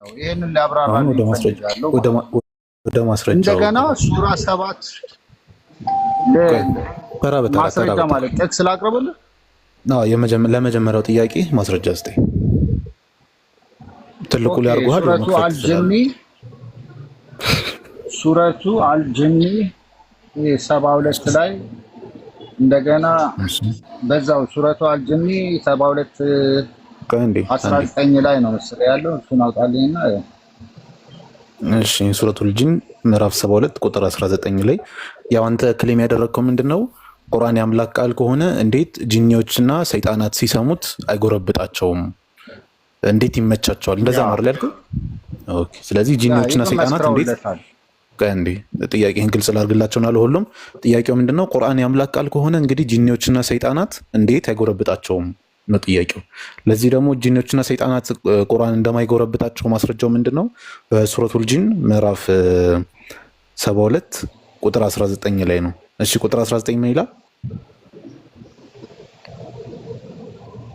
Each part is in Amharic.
ይሄንን አሁን ሊያብራራልኝ ይፈልጋለሁ። ወደ ማስረጃው እንደገና ሱራ 7 ተራ በተራ ማስረጃ ማለት ጥቅስ ላቅርብልህ። ለመጀመሪያው ጥያቄ ማስረጃ ስጠኝ። ትልቁ ሊያርጉሃል ሱረቱ አልጅኒ 72 ላይ እንደገና በዛው ሱረቱ አልጅኒ 72 19 ላይ ነው መሰለኝ ያለው። እሱን አውጣልኝና እሺ ሱረቱል ጂን ምዕራፍ 72 ቁጥር 19 ላይ ያው አንተ ክሌም ያደረግከው ምንድነው? ቁርአን የአምላክ ቃል ከሆነ እንዴት ጂኒዎችና ሰይጣናት ሲሰሙት አይጎረብጣቸውም? እንዴት ይመቻቸዋል? እንደዛ ነው አይደል ያልከው? ኦኬ። ስለዚህ ጂኒዎችና ሰይጣናት እንዴት ጥያቄህን ግልጽ ላድርግላቸውና ለሁሉም ጥያቄው ምንድነው? ቁርአን የአምላክ ቃል ከሆነ እንግዲህ ጂኒዎችና ሰይጣናት እንዴት አይጎረብጣቸውም ነው ጥያቄው። ለዚህ ደግሞ ጂኒዎችና ሰይጣናት ቁርአን እንደማይጎረብጣቸው ማስረጃው ምንድነው? በሱረቱል ጂን ምዕራፍ 72 ቁጥር 19 ላይ ነው። እሺ ቁጥር 19 ምን ይላል?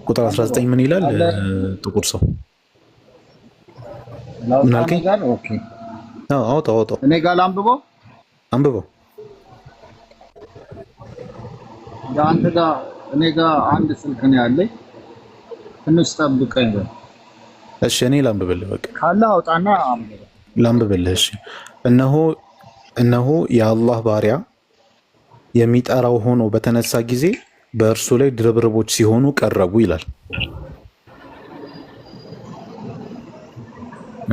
ቁጥር 19 ምን ይላል? ጥቁር ሰው ምን አልከኝ? ኦኬ አውጣው እኔ ጋር ላንብበው። አንብበው። አንተ ጋር እኔ ጋር አንድ ስልክ ነው ያለኝ። ትንሽ ጠብቀኝ። እሺ እኔ ላንብብልህ። በቃ ካለ አውጣና አንብበው። ላንብብልህ። እሺ እነሆ የአላህ ባሪያ የሚጠራው ሆኖ በተነሳ ጊዜ በእርሱ ላይ ድርብርቦች ሲሆኑ ቀረቡ ይላል።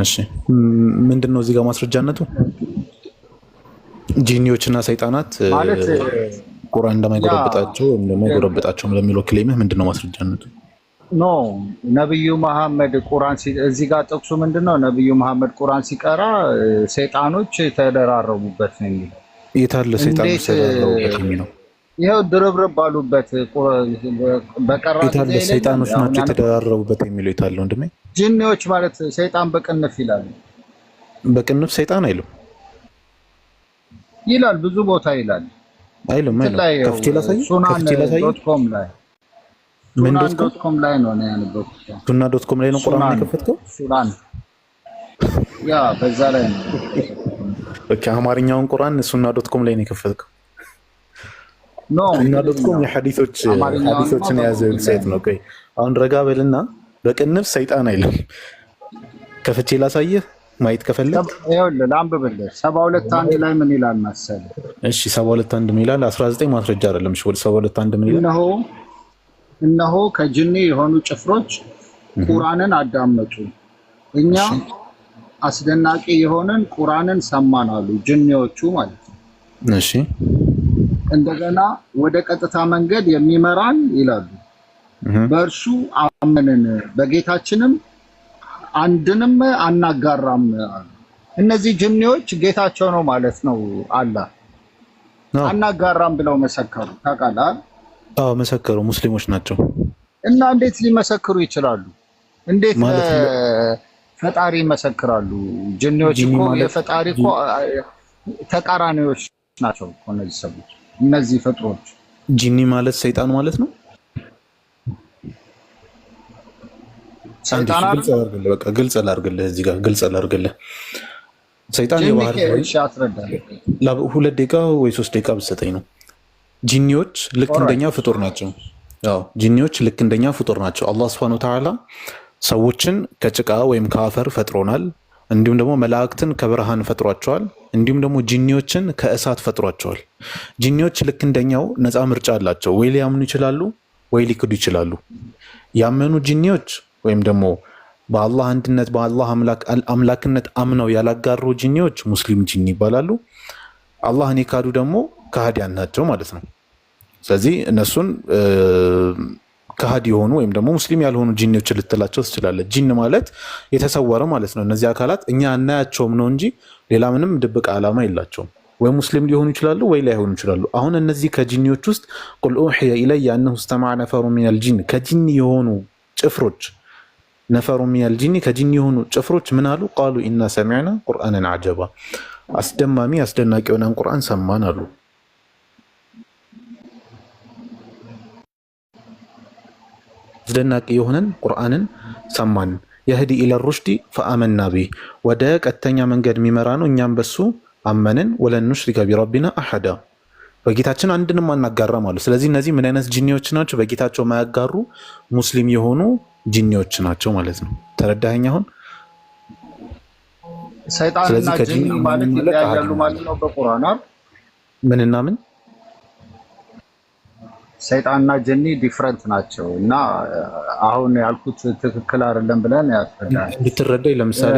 እሺ ምንድነው እዚህ ጋር ማስረጃነቱ? ጂኒዎችና ሰይጣናት ማለት ቁርአን እንደማይጎረብጣቸው ወይም ደግሞ አይጎረብጣቸውም ለሚለው ክሌምህ ምንድነው ማስረጃነቱ? ኖ ነብዩ መሐመድ ቁርአን እዚህ ጋር ጥቅሱ ምንድነው? ነብዩ መሐመድ ቁርአን ሲቀራ ሰይጣኖች ተደራረቡበት ነው የሚለው። የታለ ሰይጣኖች ተደራረቡበት የሚለው? ይሄው ድርብርብ ባሉበት በቀራ የታለ ሰይጣኖች ናቸው የተደራረቡበት የሚለው? የታለ ወንድሜ? ጂኒዎች ማለት ሰይጣን በቅንፍ ይላል። በቅንፍ ሰይጣን አይልም ይላል፣ ብዙ ቦታ ይላል። አይልም ከፍቼ ላሳይ። ሱናን.com ላይ ሱናን.com ላይ ነው ያነበብኩት። ሱናን.com ላይ ነው ቁርአን የከፈትከው? ሱናን ያ በዛ ላይ ነው። ኦኬ አማርኛውን ቁርአን ሱናን.com ላይ ነው የከፈትከው? ኖ ሱናን.com የሐዲሶችን የያዘ ዌብሳይት ነው። ቆይ አሁን ረጋ በልና በቅንፍ ሰይጣን አይልም። ከፍቼ ላሳየህ ማየት ከፈለክ ይኸውልህ ላንብብልህ። 72:1 ላይ ምን ይላል መሰለህ? እሺ 72:1 ምን ይላል? 19 ማስረጃ አይደለም። እሺ 72:1 ምን ይላል? እነሆ ከጅኒ የሆኑ ጭፍሮች ቁርአንን አዳመጡ፣ እኛ አስደናቂ የሆነን ቁርአንን ሰማን አሉ። ጅኒዎቹ ማለት ነው። እሺ እንደገና ወደ ቀጥታ መንገድ የሚመራን ይላሉ፣ በእርሱ አመንን፣ በጌታችንም አንድንም አናጋራም አሉ። እነዚህ ጅኒዎች ጌታቸው ነው ማለት ነው አላህ። አናጋራም ብለው መሰከሩ። ታውቃለህ? አዎ መሰከሩ። ሙስሊሞች ናቸው። እና እንዴት ሊመሰክሩ ይችላሉ? እንዴት ፈጣሪ ይመሰክራሉ? ጅኒዎች እኮ የፈጣሪ እኮ ተቃራኒዎች ናቸው እኮ እነዚህ ሰዎች፣ እነዚህ ፍጥሮች። ጂኒ ማለት ሰይጣን ማለት ነው። ሰይጣን በቃ ግልጽ ላድርግልህ፣ እዚህ ጋር ግልጽ ላድርግልህ። ሰይጣን የባህር ሁለት ደቂቃ ወይ 3 ደቂቃ ብትሰጠኝ ነው። ጂኒዎች ልክ እንደኛ ፍጡር ናቸው። አዎ ጂኒዎች ልክ እንደኛ ፍጡር ናቸው። አላህ Subhanahu Wa Ta'ala ሰዎችን ከጭቃ ወይም ከአፈር ፈጥሮናል። እንዲሁም ደግሞ መላእክትን ከብርሃን ፈጥሯቸዋል። እንዲሁም ደግሞ ጂኒዎችን ከእሳት ፈጥሯቸዋል። ጂኒዎች ልክ እንደኛው ነፃ ምርጫ አላቸው። ወይ ሊያምኑ ይችላሉ ወይ ሊክዱ ይችላሉ። ያመኑ ጂኒዎች ወይም ደግሞ በአላህ አንድነት በአላህ አምላክነት አምነው ያላጋሩ ጂኒዎች ሙስሊም ጂኒ ይባላሉ። አላህን የካዱ ደግሞ ከሃዲያን ናቸው ማለት ነው። ስለዚህ እነሱን ከሃዲ የሆኑ ወይም ደግሞ ሙስሊም ያልሆኑ ጂኒዎች ልትላቸው ትችላለህ። ጂን ማለት የተሰወረ ማለት ነው። እነዚህ አካላት እኛ እናያቸውም ነው እንጂ ሌላ ምንም ድብቅ ዓላማ የላቸውም። ወይ ሙስሊም ሊሆኑ ይችላሉ ወይ ላይሆኑ ይችላሉ። አሁን እነዚህ ከጂኒዎች ውስጥ ቁል ኡሕየ ኢለየ አነሁ እስተመዐ ነፈሩ ሚነል ጂን ከጂኒ የሆኑ ጭፍሮች ነፈሩ ሚነል ጂኒ ከጂኒ የሆኑ ጭፍሮች ምን አሉ? ቃሉ ኢና ሰሚዕና ቁርአንን አጀባ አስደማሚ አስደናቂ የሆነን ቁርአን ሰማን አሉ። አስደናቂ የሆነን ቁርአንን ሰማን። የህዲ ኢለ ሩሽዲ ፈአመና ቢህ ወደ ቀጥተኛ መንገድ የሚመራ ነው እኛም በሱ አመንን። ወለን ኑሽሪከ ቢረቢና አሐዳ በጌታችን አንድንም አናጋራም አሉ። ስለዚህ እነዚህ ምን አይነት ጂኒዎች ናቸው? በጌታቸው ማያጋሩ ሙስሊም የሆኑ ጂኒዎች ናቸው ማለት ነው። ተረዳኸኝ? አሁን ሰይጣንና ጂኒ ማለት ይለያያሉ ማለት ነው በቁርአን ምንና ምን? ሰይጣንና ጂኒ ዲፍረንት ናቸው እና አሁን ያልኩት ትክክል አይደለም ብለን ያስፈልጋል እንድትረዳኝ። ለምሳሌ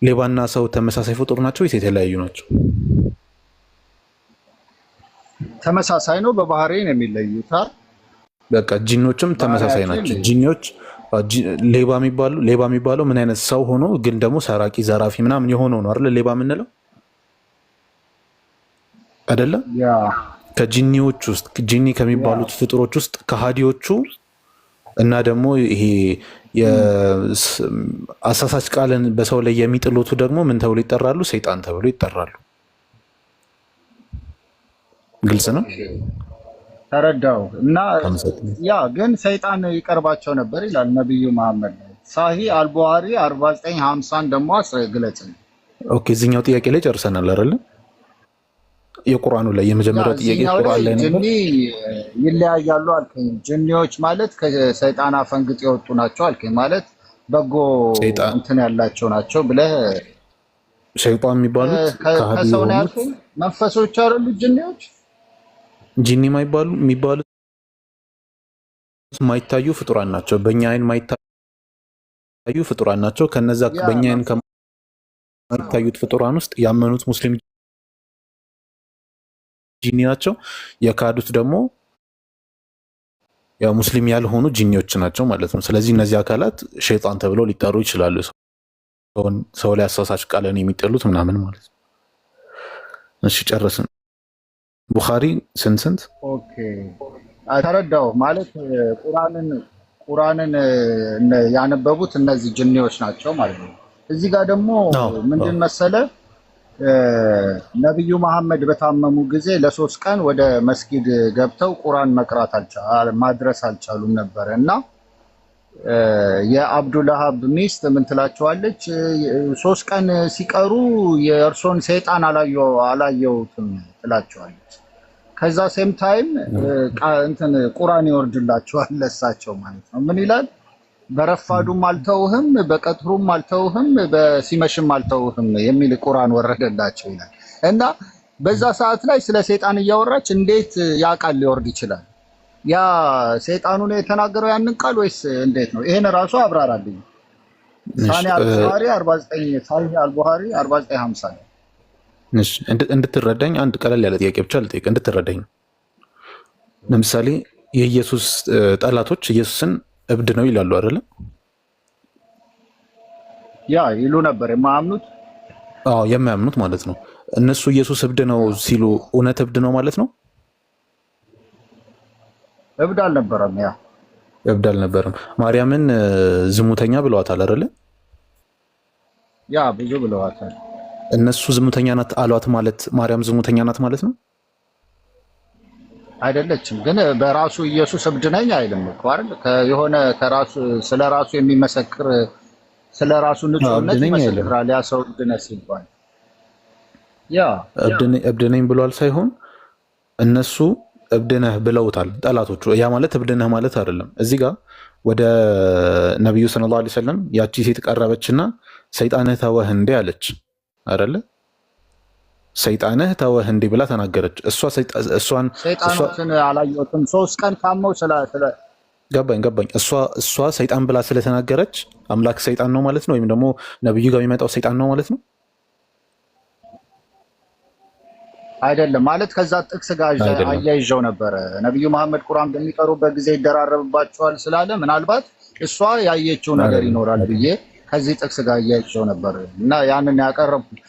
ሌባና ሰው ተመሳሳይ ፍጡር ናቸው ወይስ የተለያዩ ናቸው? ተመሳሳይ ነው፣ በባህሪ ነው የሚለዩት። በቃ ጂኖችም ተመሳሳይ ናቸው። ጂኒዎች ሌባ የሚባለው ምን አይነት ሰው ሆኖ ግን ደግሞ ሰራቂ ዘራፊ ምናምን የሆነው ነው አይደል? ሌባ የምንለው አይደለም? ከጂኒዎች ውስጥ ጂኒ ከሚባሉት ፍጡሮች ውስጥ ከሃዲዎቹ እና ደግሞ ይሄ የአሳሳች ቃልን በሰው ላይ የሚጥሉት ደግሞ ምን ተብሎ ይጠራሉ? ሰይጣን ተብሎ ይጠራሉ። ግልጽ ነው። ተረዳው። እና ያ ግን ሰይጣን ይቀርባቸው ነበር ይላል ነብዩ መሐመድ ሳሂ አልቡኻሪ 4950 ደግሞ ግለጽ። ኦኬ እዚህኛው ጥያቄ ላይ ጨርሰናል አይደል? የቁርአኑ ላይ የመጀመሪያው ጥያቄ ቁርአን ላይ ነበር። ጂኒ ይለያያሉ አልከኝ። ጂኒዎች ማለት ከሰይጣን አፈንግጥ የወጡ ናቸው አልከኝ። ማለት በጎ እንትን ያላቸው ናቸው ብለህ ሸይጣን የሚባሉት ከሰው ነው ያልከኝ። መንፈሶች አይደሉ ጂኒዎች? ጂኒ የሚባሉት ማይታዩ ፍጡራን ናቸው። በእኛ አይን ማይታዩ ፍጡራን ናቸው። ከነዛ በእኛ አይን ከማይታዩት ፍጡራን ውስጥ ያመኑት ሙስሊም ጂኒ ናቸው። የካዱት ደግሞ ያው ሙስሊም ያልሆኑ ጂኒዎች ናቸው ማለት ነው። ስለዚህ እነዚህ አካላት ሸይጣን ተብለው ሊጠሩ ይችላሉ። ሰው ላይ አሳሳች ቃልን የሚጥሉት ምናምን ማለት ነው። እሺ ጨረስን። ቡኻሪ ስንት? ኦኬ ተረዳው። ማለት ቁርአንን ያነበቡት እነዚህ ጅኒዎች ናቸው ማለት ነው። እዚህ ጋር ደግሞ ምንድን መሰለ ነብዩ መሐመድ በታመሙ ጊዜ ለ3 ቀን ወደ መስጊድ ገብተው ቁርአን መቅራት ማድረስ አልቻሉም ነበር እና የአብዱላሃብ ሚስት ምን ትላቸዋለች? 3 ቀን ሲቀሩ የእርሶን ሰይጣን አላየሁትም ትላቸዋለች። ከዛ ሴም ታይም እንትን ቁርአን ይወርድላቸዋል ለሳቸው ማለት ነው። ምን ይላል? በረፋዱም አልተውህም፣ በቀጥሩም አልተውህም፣ በሲመሽም አልተውህም የሚል ቁርአን ወረደላቸው ይላል። እና በዛ ሰዓት ላይ ስለ ሰይጣን እያወራች እንዴት ያ ቃል ሊወርድ ይችላል? ያ ሰይጣኑ ነው የተናገረው ያንን ቃል ወይስ እንዴት ነው? ይሄን ራሱ አብራራልኝ። ሳኒ አልቡኻሪ 49 ሳኒ አልቡኻሪ 4950 እንድትረዳኝ አንድ ቀለል ያለ ጥያቄ ብቻ ልጠይቅ እንድትረዳኝ። ለምሳሌ የኢየሱስ ጠላቶች ኢየሱስን እብድ ነው ይላሉ አይደለ? ያ ይሉ ነበር የማያምኑት። አዎ የማያምኑት ማለት ነው። እነሱ ኢየሱስ እብድ ነው ሲሉ እውነት እብድ ነው ማለት ነው? እብድ አልነበረም። ያ እብድ አልነበረም። ማርያምን ዝሙተኛ ብለዋታል አይደለ? ያ ብዙ ብለዋታል። እነሱ ዝሙተኛ ናት አሏት ማለት ማርያም ዝሙተኛ ናት ማለት ነው? አይደለችም። ግን በራሱ ኢየሱስ እብድ ነኝ አይልም እኮ አይደል? የሆነ ከራሱ ስለራሱ የሚመሰክር ስለራሱ ንጹህነት ይመሰክራል። ያ ሰው እብድ ነህ ሲባል ያ እብድ ነኝ ብሏል ሳይሆን እነሱ እብድ ነህ ብለውታል ጠላቶቹ። ያ ማለት እብድ ነህ ማለት አይደለም። እዚህ ጋር ወደ ነብዩ ሰለላሁ ዐለይሂ ወሰለም ያቺ ሴት ቀረበችና ሰይጣንህ ተወህ እንዴ አለች አይደለ? ሰይጣንህ ተወህ እንዴ ብላ ተናገረች። እሷን ሰይጣንን አላየሁትም 3 ቀን ታመው ገባኝ። እሷ ሰይጣን ብላ ስለተናገረች አምላክ ሰይጣን ነው ማለት ነው? ወይም ደግሞ ነብዩ ጋር የሚመጣው ሰይጣን ነው ማለት ነው? አይደለም። ማለት ከዛ ጥቅስ ጋር አያይዘው ነበረ። ነብዩ መሐመድ ቁርአን በሚቀሩበት ጊዜ ይደራረብባቸዋል ስላለ ምናልባት እሷ ያየችው ነገር ይኖራል ብዬ ከዚህ ጥቅስ ጋር አያይዘው ነበር እና ያንን ያቀረብኩት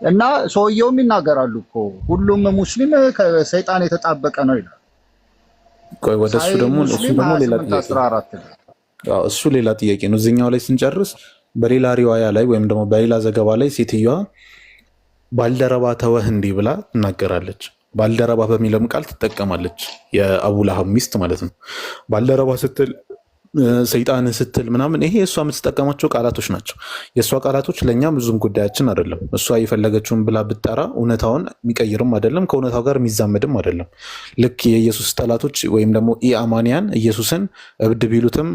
እና ሰውየውም ይናገራሉ እኮ ሁሉም ሙስሊም ከሰይጣን የተጣበቀ ነው ይላል። ቆይ ወደሱ ደግሞ እሱ ሌላ ጥያቄ ነው። እዚህኛው ላይ ስንጨርስ በሌላ ሪዋያ ላይ ወይም ደግሞ በሌላ ዘገባ ላይ ሴትዮዋ ባልደረባ ተወህ እንዲህ ብላ ትናገራለች። ባልደረባ በሚለም ቃል ትጠቀማለች። የአቡ ለሀብ ሚስት ማለት ነው። ባልደረባ ስትል ሰይጣን ስትል ምናምን ይሄ እሷ የምትጠቀማቸው ቃላቶች ናቸው። የእሷ ቃላቶች ለእኛ ብዙም ጉዳያችን አይደለም። እሷ የፈለገችውን ብላ ብጠራ እውነታውን የሚቀይርም አይደለም፣ ከእውነታው ጋር የሚዛመድም አይደለም። ልክ የኢየሱስ ጠላቶች ወይም ደግሞ ኢአማንያን ኢየሱስን እብድ ቢሉትም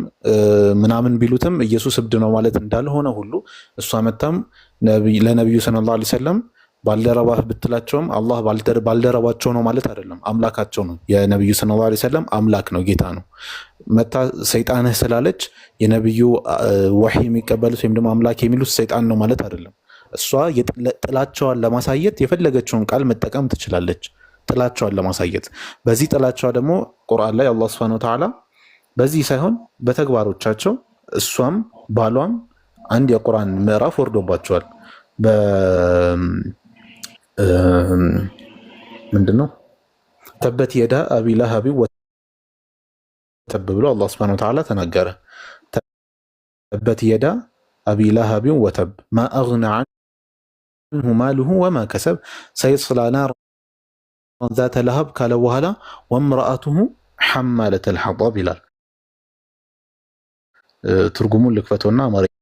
ምናምን ቢሉትም ኢየሱስ እብድ ነው ማለት እንዳልሆነ ሁሉ እሷ መታም ለነቢዩ ሰለላሁ ዐለይሂ ወሰለም ባልደረባህ ብትላቸውም አላህ ባልደረባቸው ነው ማለት አይደለም፣ አምላካቸው ነው። የነቢዩ ሰለላሁ ዐለይሂ ወሰለም አምላክ ነው፣ ጌታ ነው። መታ ሰይጣንህ ስላለች የነቢዩ ወሕይ የሚቀበሉት ወይም ደግሞ አምላክ የሚሉት ሰይጣን ነው ማለት አይደለም። እሷ ጥላቸዋን ለማሳየት የፈለገችውን ቃል መጠቀም ትችላለች፣ ጥላቸዋን ለማሳየት። በዚህ ጥላቸዋ ደግሞ ቁርአን ላይ አላህ ሱብሓነሁ ወተዓላ በዚህ ሳይሆን በተግባሮቻቸው እሷም ባሏም አንድ የቁርአን ምዕራፍ ወርዶባቸዋል። ምንድነው ተበት የዳ አቢ ለሀቢ ወተብ ብሎ አላህ ሱብሓነሁ ወተዓላ ተናገረ። ተበት የዳ አቢ ለሀቢ ወተብ ማ አግና ዐንሁ ማሉሁ ወማ ከሰብ ሰየስላ ናረን ዛተ ለሀብ ካለ በኋላ ወምረአቱሁ ሐማለተል ሐጠብ ይላል። ትርጉሙን ልክፈተውና አማርኛውን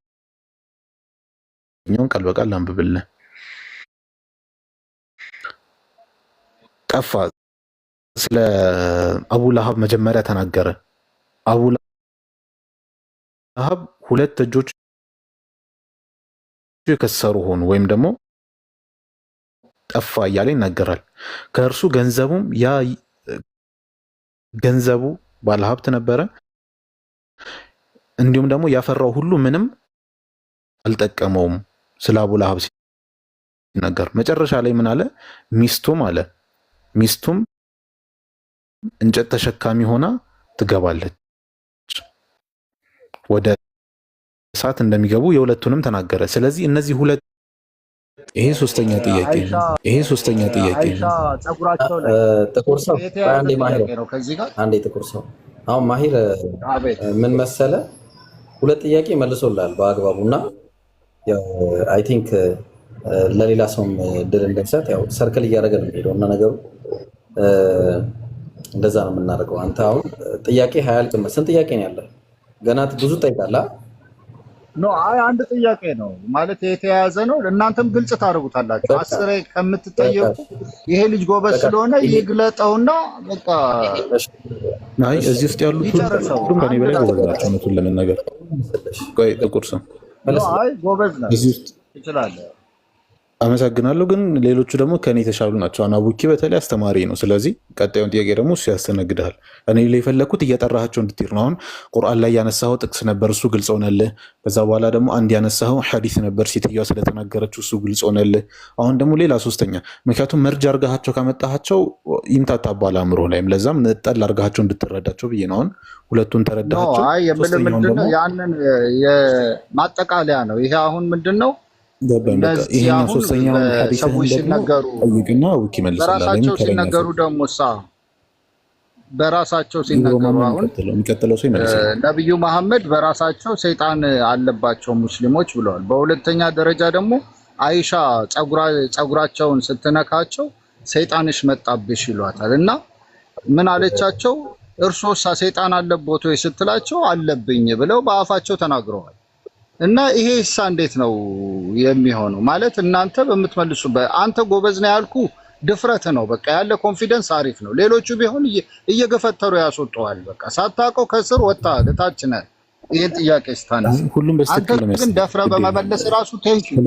ቃል በቃል ላንብብልህ። ጠፋ። ስለ አቡ ለሀብ መጀመሪያ ተናገረ። አቡ ለሀብ ሁለት እጆች የከሰሩ ሆኑ ወይም ደግሞ ጠፋ እያለ ይናገራል። ከእርሱ ገንዘቡም ያ ገንዘቡ ባለሀብት ነበረ፣ እንዲሁም ደግሞ ያፈራው ሁሉ ምንም አልጠቀመውም። ስለ አቡ ለሀብ ሲናገር መጨረሻ ላይ ምን አለ? ሚስቱም እንጨት ተሸካሚ ሆና ትገባለች፣ ወደ እሳት እንደሚገቡ የሁለቱንም ተናገረ። ስለዚህ እነዚህ ሁለት ይሄ ሶስተኛ ጥያቄ ነው። ጥቁር ሰው አንዴ ጥቁር ሰው አሁን ማሂር ምን መሰለ ሁለት ጥያቄ መልሶላል በአግባቡና ያው አይ ቲንክ ለሌላ ሰውም ድል እንደሰጥ ያው ሰርክል እያደረገ ነው የሚሄደው እና ነገሩ እንደዛ ነው የምናደርገው። አንተ አሁን ጥያቄ ሀያልቅም። ስንት ጥያቄ ነው ያለ? ገና ብዙ ጠይቃለህ። ኖ አይ አንድ ጥያቄ ነው ማለት የተያያዘ ነው። እናንተም ግልጽ ታደርጉታላችሁ። አስሬ ከምትጠየቁ ይሄ ልጅ ጎበዝ ስለሆነ ይግለጠውና በቃ አይ እዚህ ውስጥ ያሉት ሁሉም ከኔ በላይ ጎበዝ ናቸው። እውነቱን ለመናገር ቆይ ጥቁር ሰው አይ ጎበዝ ነው እዚህ ውስጥ ይችላል። አመሰግናለሁ። ግን ሌሎቹ ደግሞ ከኔ የተሻሉ ናቸው። አናቡኪ በተለይ አስተማሪ ነው። ስለዚህ ቀጣዩን ጥያቄ ደግሞ እሱ ያስተናግዳል። እኔ ላይ የፈለኩት እየጠራሃቸው እንድትሄድ ነው። አሁን ቁርአን ላይ ያነሳኸው ጥቅስ ነበር፣ እሱ ግልጽ ሆነልህ። ከዛ በኋላ ደግሞ አንድ ያነሳኸው ሐዲስ ነበር፣ ሴትዮዋ ስለተናገረችው፣ እሱ ግልጽ ሆነልህ። አሁን ደግሞ ሌላ ሶስተኛ፣ ምክንያቱም መርጅ አርጋሃቸው ካመጣሃቸው ይምታታባል አእምሮ ላይም፣ ለዛም ነጠል አርጋሃቸው እንድትረዳቸው ብዬ ነው። አሁን ሁለቱን ተረዳሃቸው። አይ ምንድነው ያንን የማጠቃለያ ነው ይሄ። አሁን ምንድነው ሰዎች ሲነገሩ ደግሞ በራሳቸው ሲነገሩ አሁን ነቢዩ መሐመድ በራሳቸው ሰይጣን አለባቸው ሙስሊሞች ብለዋል። በሁለተኛ ደረጃ ደግሞ አይሻ ጸጉራቸውን ስትነካቸው ሰይጣንሽ መጣብሽ ይሏታል። እና ምን አለቻቸው? እርሶሳ ሰይጣን አለቦት ወይ ስትላቸው አለብኝ ብለው በአፋቸው ተናግረዋል። እና ይሄ እሳ እንዴት ነው የሚሆነው? ማለት እናንተ በምትመልሱበት አንተ ጎበዝ ነው ያልኩ ድፍረት ነው። በቃ ያለ ኮንፊደንስ አሪፍ ነው። ሌሎቹ ቢሆን እየገፈተሩ ያስወጣዋል። በቃ ሳታውቀው ከስር ወጣ ለታች ነህ። ይሄን ጥያቄ ስታነሳ ሁሉም በስትክክል ነው ግን ደፍረ በመመለስ ራሱ ቴንኪው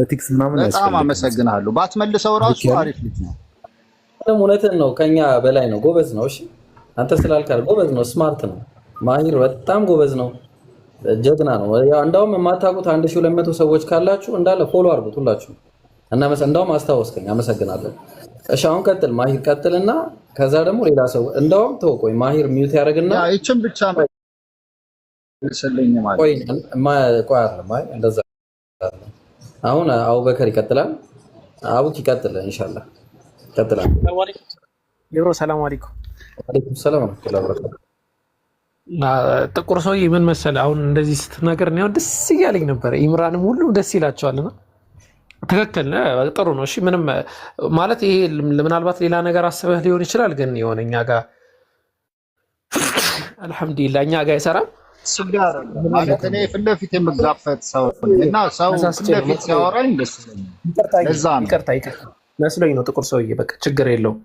በጣም አመሰግናለሁ። ባትመልሰው ራሱ አሪፍ ልጅ ነው። እውነትን ነው። ከኛ በላይ ነው። ጎበዝ ነው። እሺ አንተ ስላልካል ጎበዝ ነው። ስማርት ነው። ማሂር በጣም ጎበዝ ነው። ጀግና ነው። ያው እንዳውም የማታውቁት 1200 ሰዎች ካላችሁ እንዳለ ፎሎ አድርጉት ሁላችሁ እና እንዳውም አስታወስከኝ። አመሰግናለሁ። እሺ አሁን ቀጥል ማሂር ቀጥልና ከዛ ደግሞ ሌላ ሰው እንዳውም ተወቆይ ማሂር ሚውት ያደርግና ይችን ብቻ መልስልኝ ማለት ቆይ አይደለም። አይ እንደዛ አሁን አቡበከር ይቀጥላል። አቡኪ ይቀጥል ኢንሻአላህ ይቀጥላል። ሰላም አለይኩም። ወአለይኩም ሰላም ወራህመቱላሂ ወበረካቱ። ጥቁር ሰውዬ ምን መሰለህ አሁን እንደዚህ ስትናገር ነው ደስ እያለኝ ነበረ። ኢምራንም ሁሉም ደስ ይላቸዋልና ትክክል ጥሩ ነው። እሺ ምንም ማለት ይሄ ምናልባት ሌላ ነገር አስበህ ሊሆን ይችላል፣ ግን የሆነ እኛ ጋር አልሐምዱሊላህ እኛ ጋር አይሰራም። ስጋር ማለት እኔ ፊት ለፊት የምጋፈጥ ሰው እና ሰው ፊት ለፊት ሲያወራኝ ደስ ይለኛል። ለዛ ነው ይቅርታ መስሎኝ ነው። ጥቁር ሰውዬ በቃ ችግር የለውም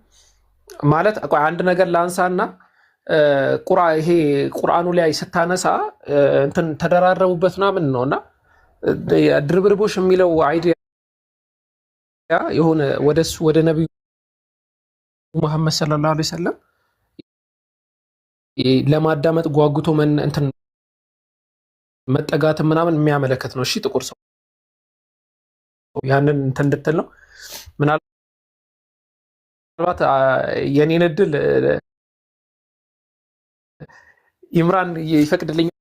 ማለት አንድ ነገር ላንሳና ይሄ ቁርአኑ ላይ ስታነሳ እንትን ተደራረቡበት ምናምን ነውና ድርብርቦሽ የሚለው አይዲያ የሆነ ወደ ነብዩ መሐመድ ሰለላሁ ዐለይሂ ወሰለም ለማዳመጥ ጓጉቶ እንትን መጠጋት ምናምን የሚያመለክት ነው። እሺ ጥቁር ሰው ያንን እንትን እንድትል ነው። ምናልባት የኔን እድል ኢምራን ይፈቅድልኛል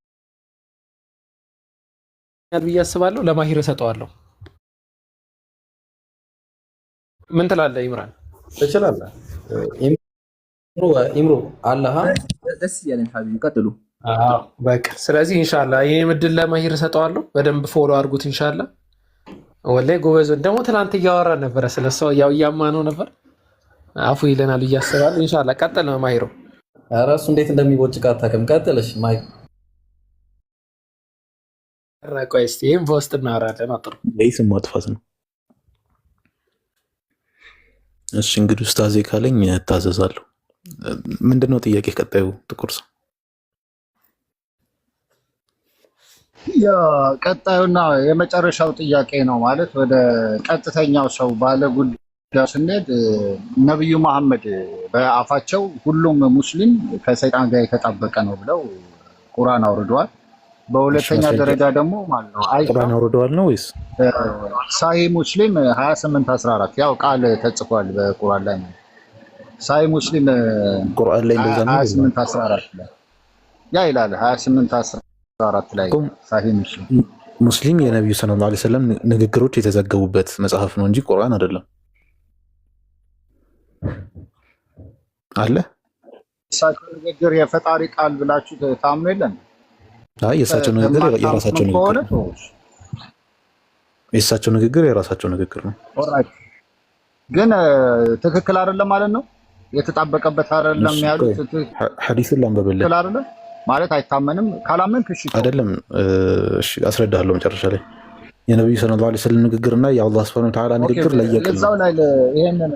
ብዬ አስባለሁ። ለማሂር እሰጠዋለሁ። ምን ትላለህ ኢምራን? ትችላለህ። ኢምሮ አላህ ደስ እያለኝ ሀቢብ ቀጥሉ። በቃ ስለዚህ ኢንሻአላህ ይሄን እድል ለማሂር እሰጠዋለሁ። በደንብ ፎሎ አድርጉት ኢንሻአላህ። ወላሂ ጎበዝ ደግሞ ትናንት እያወራ ነበረ ስለሰው ያው እያማነው ነበር። አፉ ይለናል ብዬ አስባለሁ። ኢንሻአላህ ቀጥል ነው ማሂሮ። ኧረ እሱ እንዴት እንደሚቦጭቅ አታውቅም። ቀጥልሽ ማይ ቆይ እስኪ ይሄን በውስጥ እናወራለን። አጥሩ ለይስም ማጥፋት ነው። እሺ እንግዲህ ኡስታዜ ካለኝ እታዘዛለሁ። ምንድነው ጥያቄ? ቀጣዩ ጥቁር ሰው ቀጣዩና የመጨረሻው ጥያቄ ነው ማለት ወደ ቀጥተኛው ሰው ባለ ጉዳይ ስንሄድ ነብዩ መሐመድ በአፋቸው ሁሉም ሙስሊም ከሰይጣን ጋር የተጣበቀ ነው ብለው ቁርአን አውርደዋል። በሁለተኛ ደረጃ ደግሞ ማለት ነው ቁርአን አውርደዋል ነው ወይስ ሳሂህ ሙስሊም 2814 ያው ቃል ተጽፏል በቁርአን ላይ ነው። ሳሂህ ሙስሊም ቁርአን ላይ እንደዛ ነው 2814 ላይ ያ ይላል 2814 ላይ ሳሂህ ሙስሊም የነብዩ ሰለላሁ ዐለይሂ ወሰለም ንግግሮች የተዘገቡበት መጽሐፍ ነው እንጂ ቁርአን አይደለም። አለ እሳቸው ንግግር የፈጣሪ ቃል ብላችሁ ታምኑ የለም? አይ የእሳቸው ንግግር የራሳቸው ንግግር ነው። የእሳቸው ንግግር የራሳቸው ንግግር ነው። ኦራይት ግን ትክክል አይደለም ማለት ነው። የተጣበቀበት አይደለም ያሉት ሐዲሱን ላንበብልህ ትክክል አይደለም ማለት አይታመንም። ካላመንክ እሺ አይደለም እሺ አስረዳለሁ። መጨረሻ ላይ የነብዩ ሰለላሁ ዐለይሂ ወሰለም ንግግርና የአላህ ሱብሓነሁ ወተዓላ ንግግር ለየቅል ነው። እዛው ላይ ይሄንን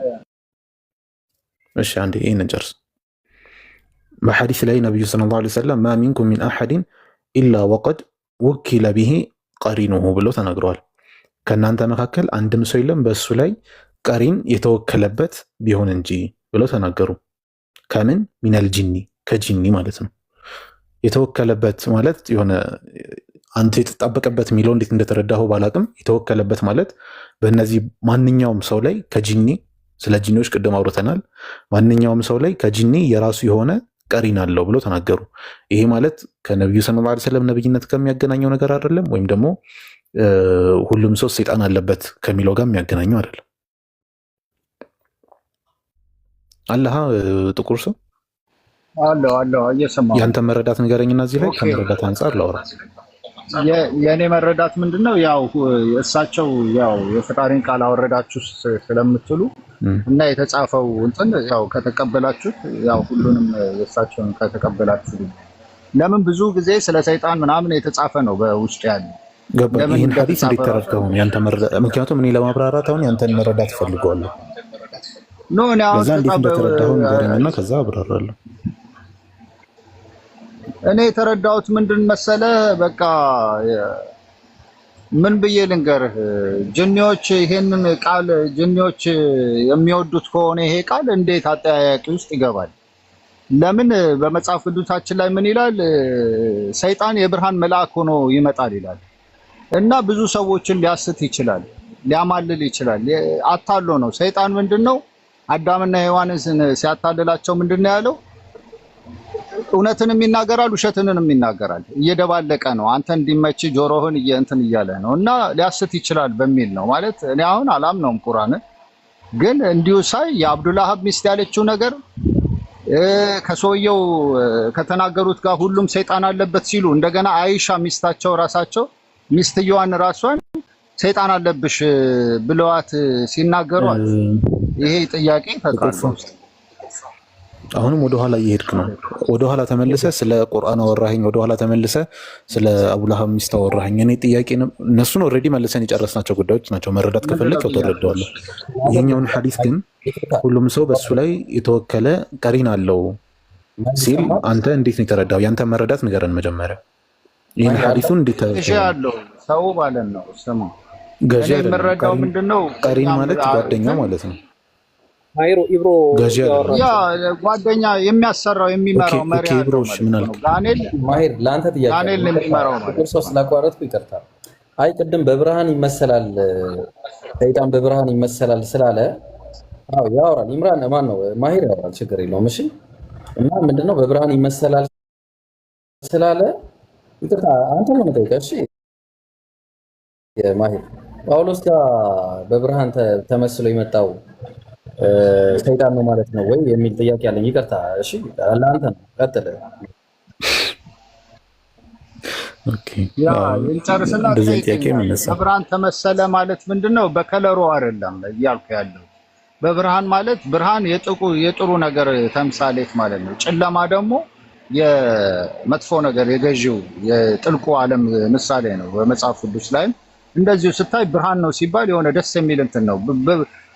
እሺ አንዴ ይሄንን ጨርስ። በሐዲስ ላይ ነብዩ ሰለላሁ ዐለይሂ ወሰለም ማ ሚንኩም ሚን አሐድን ኢላ ወቀድ ወኪለ ቢሂ ቀሪኑሁ ብለው ተናግረዋል። ከእናንተ መካከል አንድም ሰው የለም በእሱ ላይ ቀሪን የተወከለበት ቢሆን እንጂ ብለው ተናገሩ። ከምን ሚነል ጂኒ ከጂኒ ማለት ነው። የተወከለበት ማለት የሆነ አንተ የተጣበቀበት የሚለው እንዴት እንደተረዳኸው ባላቅም የተወከለበት ማለት በእነዚህ ማንኛውም ሰው ላይ ከጂኒ ስለ ጂኒዎች ቅድም አውርተናል። ማንኛውም ሰው ላይ ከጂኒ የራሱ የሆነ ቀሪን አለው ብለው ተናገሩ። ይሄ ማለት ከነብዩ ሰለላሁ ዐለይሂ ወሰለም ነብይነት ጋር የሚያገናኘው ነገር አይደለም፣ ወይም ደግሞ ሁሉም ሰው ሰይጣን አለበት ከሚለው ጋር የሚያገናኘው አይደለም። አላህ ጥቁር ሰው አለው እየሰማሁ ያንተ መረዳት ንገረኝና እዚህ ላይ ከመረዳት አንፃር ላውራ። የኔ መረዳት ምንድነው ያው እሳቸው ያው የፈጣሪን ቃል አወረዳችሁ ስለምትሉ እና የተጻፈው እንትን ያው ከተቀበላችሁት ያው ሁሉንም የእሳቸውን ከተቀበላችሁ ለምን ብዙ ጊዜ ስለ ሰይጣን ምናምን የተጻፈ ነው በውስጥ ያለ ገባ። ይሄን ሐዲስ እንዴት ተረድተው ያንተ መረዳት? ምክንያቱም እኔ ለማብራራት አሁን ያንተን መረዳት ፈልገዋለሁ። ነው እኔ አሁን እንዴት እንደተረዳኸው ንገረኝና ከዛ አብራራለሁ። እኔ የተረዳሁት ምንድን መሰለ በቃ ምን ብዬ ልንገርህ፣ ጅኒዎች ይሄንን ቃል ጅኒዎች የሚወዱት ከሆነ ይሄ ቃል እንዴት አጠያያቂ ውስጥ ይገባል? ለምን በመጽሐፍ ቅዱሳችን ላይ ምን ይላል? ሰይጣን የብርሃን መልአክ ሆኖ ይመጣል ይላል እና ብዙ ሰዎችን ሊያስት ይችላል፣ ሊያማልል ይችላል። አታሎ ነው ሰይጣን ምንድነው አዳምና ሔዋንን ሲያታልላቸው ምንድነው ያለው? እውነትንም ይናገራል ውሸትንም ይናገራል፣ እየደባለቀ ነው። አንተ እንዲመች ጆሮህን እንትን እያለ ነው እና ሊያስት ይችላል በሚል ነው ማለት። እኔ አሁን አላምነውም ቁርአንን፣ ግን እንዲሁ ሳይ የአብዱላሃብ ሚስት ያለችው ነገር ከሰውየው ከተናገሩት ጋር ሁሉም ሰይጣን አለበት ሲሉ እንደገና አይሻ ሚስታቸው ራሳቸው ሚስትየዋን ራሷን ሰይጣን አለብሽ ብለዋት ሲናገሯት ይሄ ጥያቄ ተቃርቶ አሁንም ወደኋላ እየሄድክ ነው። ወደኋላ ተመልሰ ስለ ቁርአን አወራኸኝ፣ ወደኋላ ተመልሰ ስለ አቡላሃብ ሚስት አወራኸኝ። እኔ ጥያቄ እነሱን ኦልሬዲ መልሰን የጨረስናቸው ጉዳዮች ናቸው። መረዳት ከፈለግ ተረዳዋለህ። ይሄኛውን ሐዲስ ግን ሁሉም ሰው በሱ ላይ የተወከለ ቀሪን አለው ሲል አንተ እንዴት ነው የተረዳው? ያንተ መረዳት ንገረን መጀመሪያ። ይሄን ሐዲሱን እንዴት ተረዳው? ሰው ማለት ነው ስሙ ገዢ አይደለም። ምንድነው ቀሪን ማለት? ጓደኛ ማለት ነው። ማይሮ ኢብሮ ያ ጓደኛ የሚያሰራው የሚመራው መሪ ነው። ጋኔል ማሂር ለአንተ ጥያቄ ጋኔል የሚመራው ማለት ነው። ሶስት ላቋረጥኩ ይቅርታ። አይ ቅድም በብርሃን ይመሰላል ሰይጣን በብርሃን ይመሰላል ስላለ አው ያወራል። ኢምራን ማን ነው? ማሂር ያወራል፣ ችግር የለውም። እሺ እና ምንድነው በብርሃን ይመሰላል ስላለ ይቅርታ አንተ ምን ጠይቀህ? እሺ ማሂር ጳውሎስ ጋር በብርሃን ተመስሎ የመጣው ሰይጣን ነው ማለት ነው ወይ የሚል ጥያቄ አለኝ። ይቅርታ እሺ፣ ለአንተ ነው። ቀጥል። ኦኬ ያ እንጨርስና በብርሃን ተመሰለ ማለት ምንድነው? በከለሩ አይደለም እያልኩ ያለው። በብርሃን ማለት ብርሃን የጥሩ ነገር ተምሳሌት ማለት ነው። ጨለማ ደግሞ የመጥፎ ነገር የገዢው የጥልቁ ዓለም ምሳሌ ነው። በመጽሐፍ ቅዱስ ላይም እንደዚሁ ስታይ ብርሃን ነው ሲባል የሆነ ደስ የሚል እንትን ነው።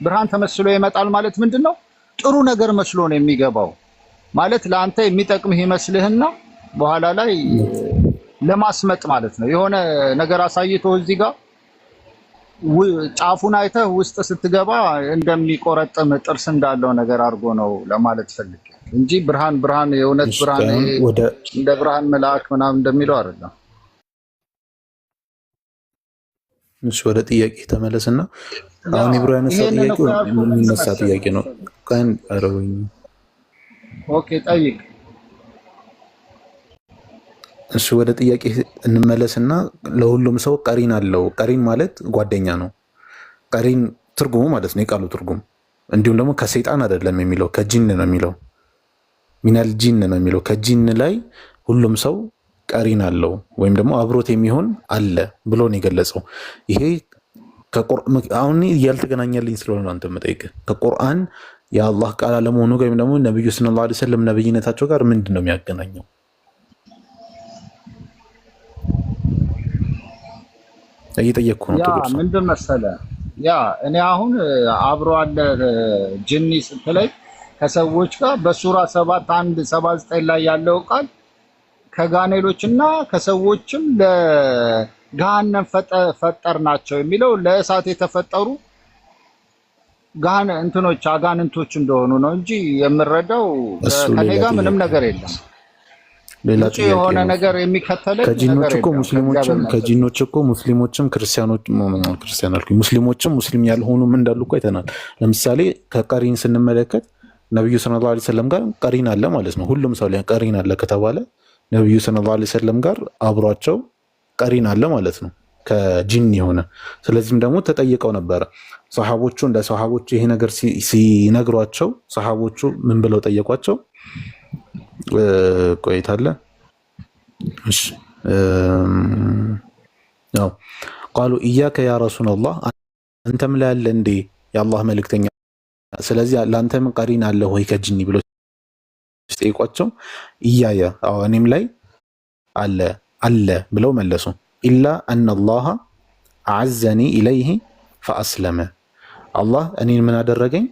ብርሃን ተመስሎ ይመጣል ማለት ምንድነው? ጥሩ ነገር መስሎ ነው የሚገባው ማለት ለአንተ የሚጠቅምህ ይመስልህና በኋላ ላይ ለማስመጥ ማለት ነው። የሆነ ነገር አሳይቶ እዚህ ጋር ጫፉን አይተህ ውስጥ ስትገባ እንደሚቆረጥም ጥርስ እንዳለው ነገር አድርጎ ነው ለማለት ፈልጌ እንጂ ብርሃን የእውነት ብርሃን እንደ ብርሃን መልአክ ምናምን እንደሚለው አይደለም። እሺ ወደ ጥያቄ ተመለስና አሁን ኢብሮ ያነሳው ጥያቄ የሚነሳ ጥያቄ ነው። ካን አረውኝ ኦኬ ጠይቅ። እሺ ወደ ጥያቄ እንመለስና ለሁሉም ሰው ቀሪን አለው። ቀሪን ማለት ጓደኛ ነው። ቀሪን ትርጉሙ ማለት ነው የቃሉ ትርጉም። እንዲሁም ደግሞ ከሰይጣን አይደለም የሚለው ከጂን ነው የሚለው ሚናል ጂን ነው የሚለው ከጂን ላይ ሁሉም ሰው ቀሪን አለው ወይም ደግሞ አብሮት የሚሆን አለ ብሎ ነው የገለጸው። ይሄ አሁን ያልተገናኘልኝ ስለሆነ ነው አንተ መጠይቅ ከቁርአን የአላህ ቃል አለመሆኑ ወይም ደግሞ ነብዩ ሰለላሁ ዐለይሂ ወሰለም ነብይነታቸው ጋር ምንድነው የሚያገናኘው? እየጠየቅኩ ነው። ያ ምንድን መሰለህ ያ እኔ አሁን አብሮ አለ ጅኒ ስትለኝ ከሰዎች ጋር በሱራ 7:1-7:9 ላይ ያለው ቃል ከጋኔሎችና ከሰዎችም ለገሃነም ፈጠር ናቸው የሚለው ለእሳት የተፈጠሩ እንትኖች አጋንንቶች እንደሆኑ ነው እንጂ የምረዳው ከኔ ጋር ምንም ነገር የለም። ሌላ የሆነ ነገር የሚከተል ከጂኖች እኮ ሙስሊሞችም ሙስሊሞችም ሙስሊም ያልሆኑም እንዳሉ እኮ አይተናል። ለምሳሌ ከቀሪን ስንመለከት ነብዩ ሰለላሁ ዐለይሂ ወሰለም ጋር ቀሪን አለ ማለት ነው። ሁሉም ሰው ላይ ቀሪን አለ ከተባለ ነብዩ ሰለላሁ ዐለይሂ ወሰለም ጋር አብሯቸው ቀሪን አለ ማለት ነው ከጂን የሆነ። ስለዚህም ደግሞ ተጠይቀው ነበረ ሰሃቦቹ እንደ ሰሃቦቹ ይሄ ነገር ሲነግሯቸው ሰሃቦቹ ምን ብለው ጠየቋቸው? ቆይታለ እሺ ያው ቃሉ ኢያከ ያ ረሱላህ አንተም ላይ አለ እንዴ የአላህ መልእክተኛ፣ ስለዚህ ለአንተም ቀሪን አለ ወይ ከጂኒ ብሎ ሲጠይቋቸው ኢያየ እኔም ላይ አለ ብለው መለሱ። ኢላ አነ አላህ አዐዘኒ ኢለይህ ፈአስለመ፣ አላህ እኔን ምን አደረገኝ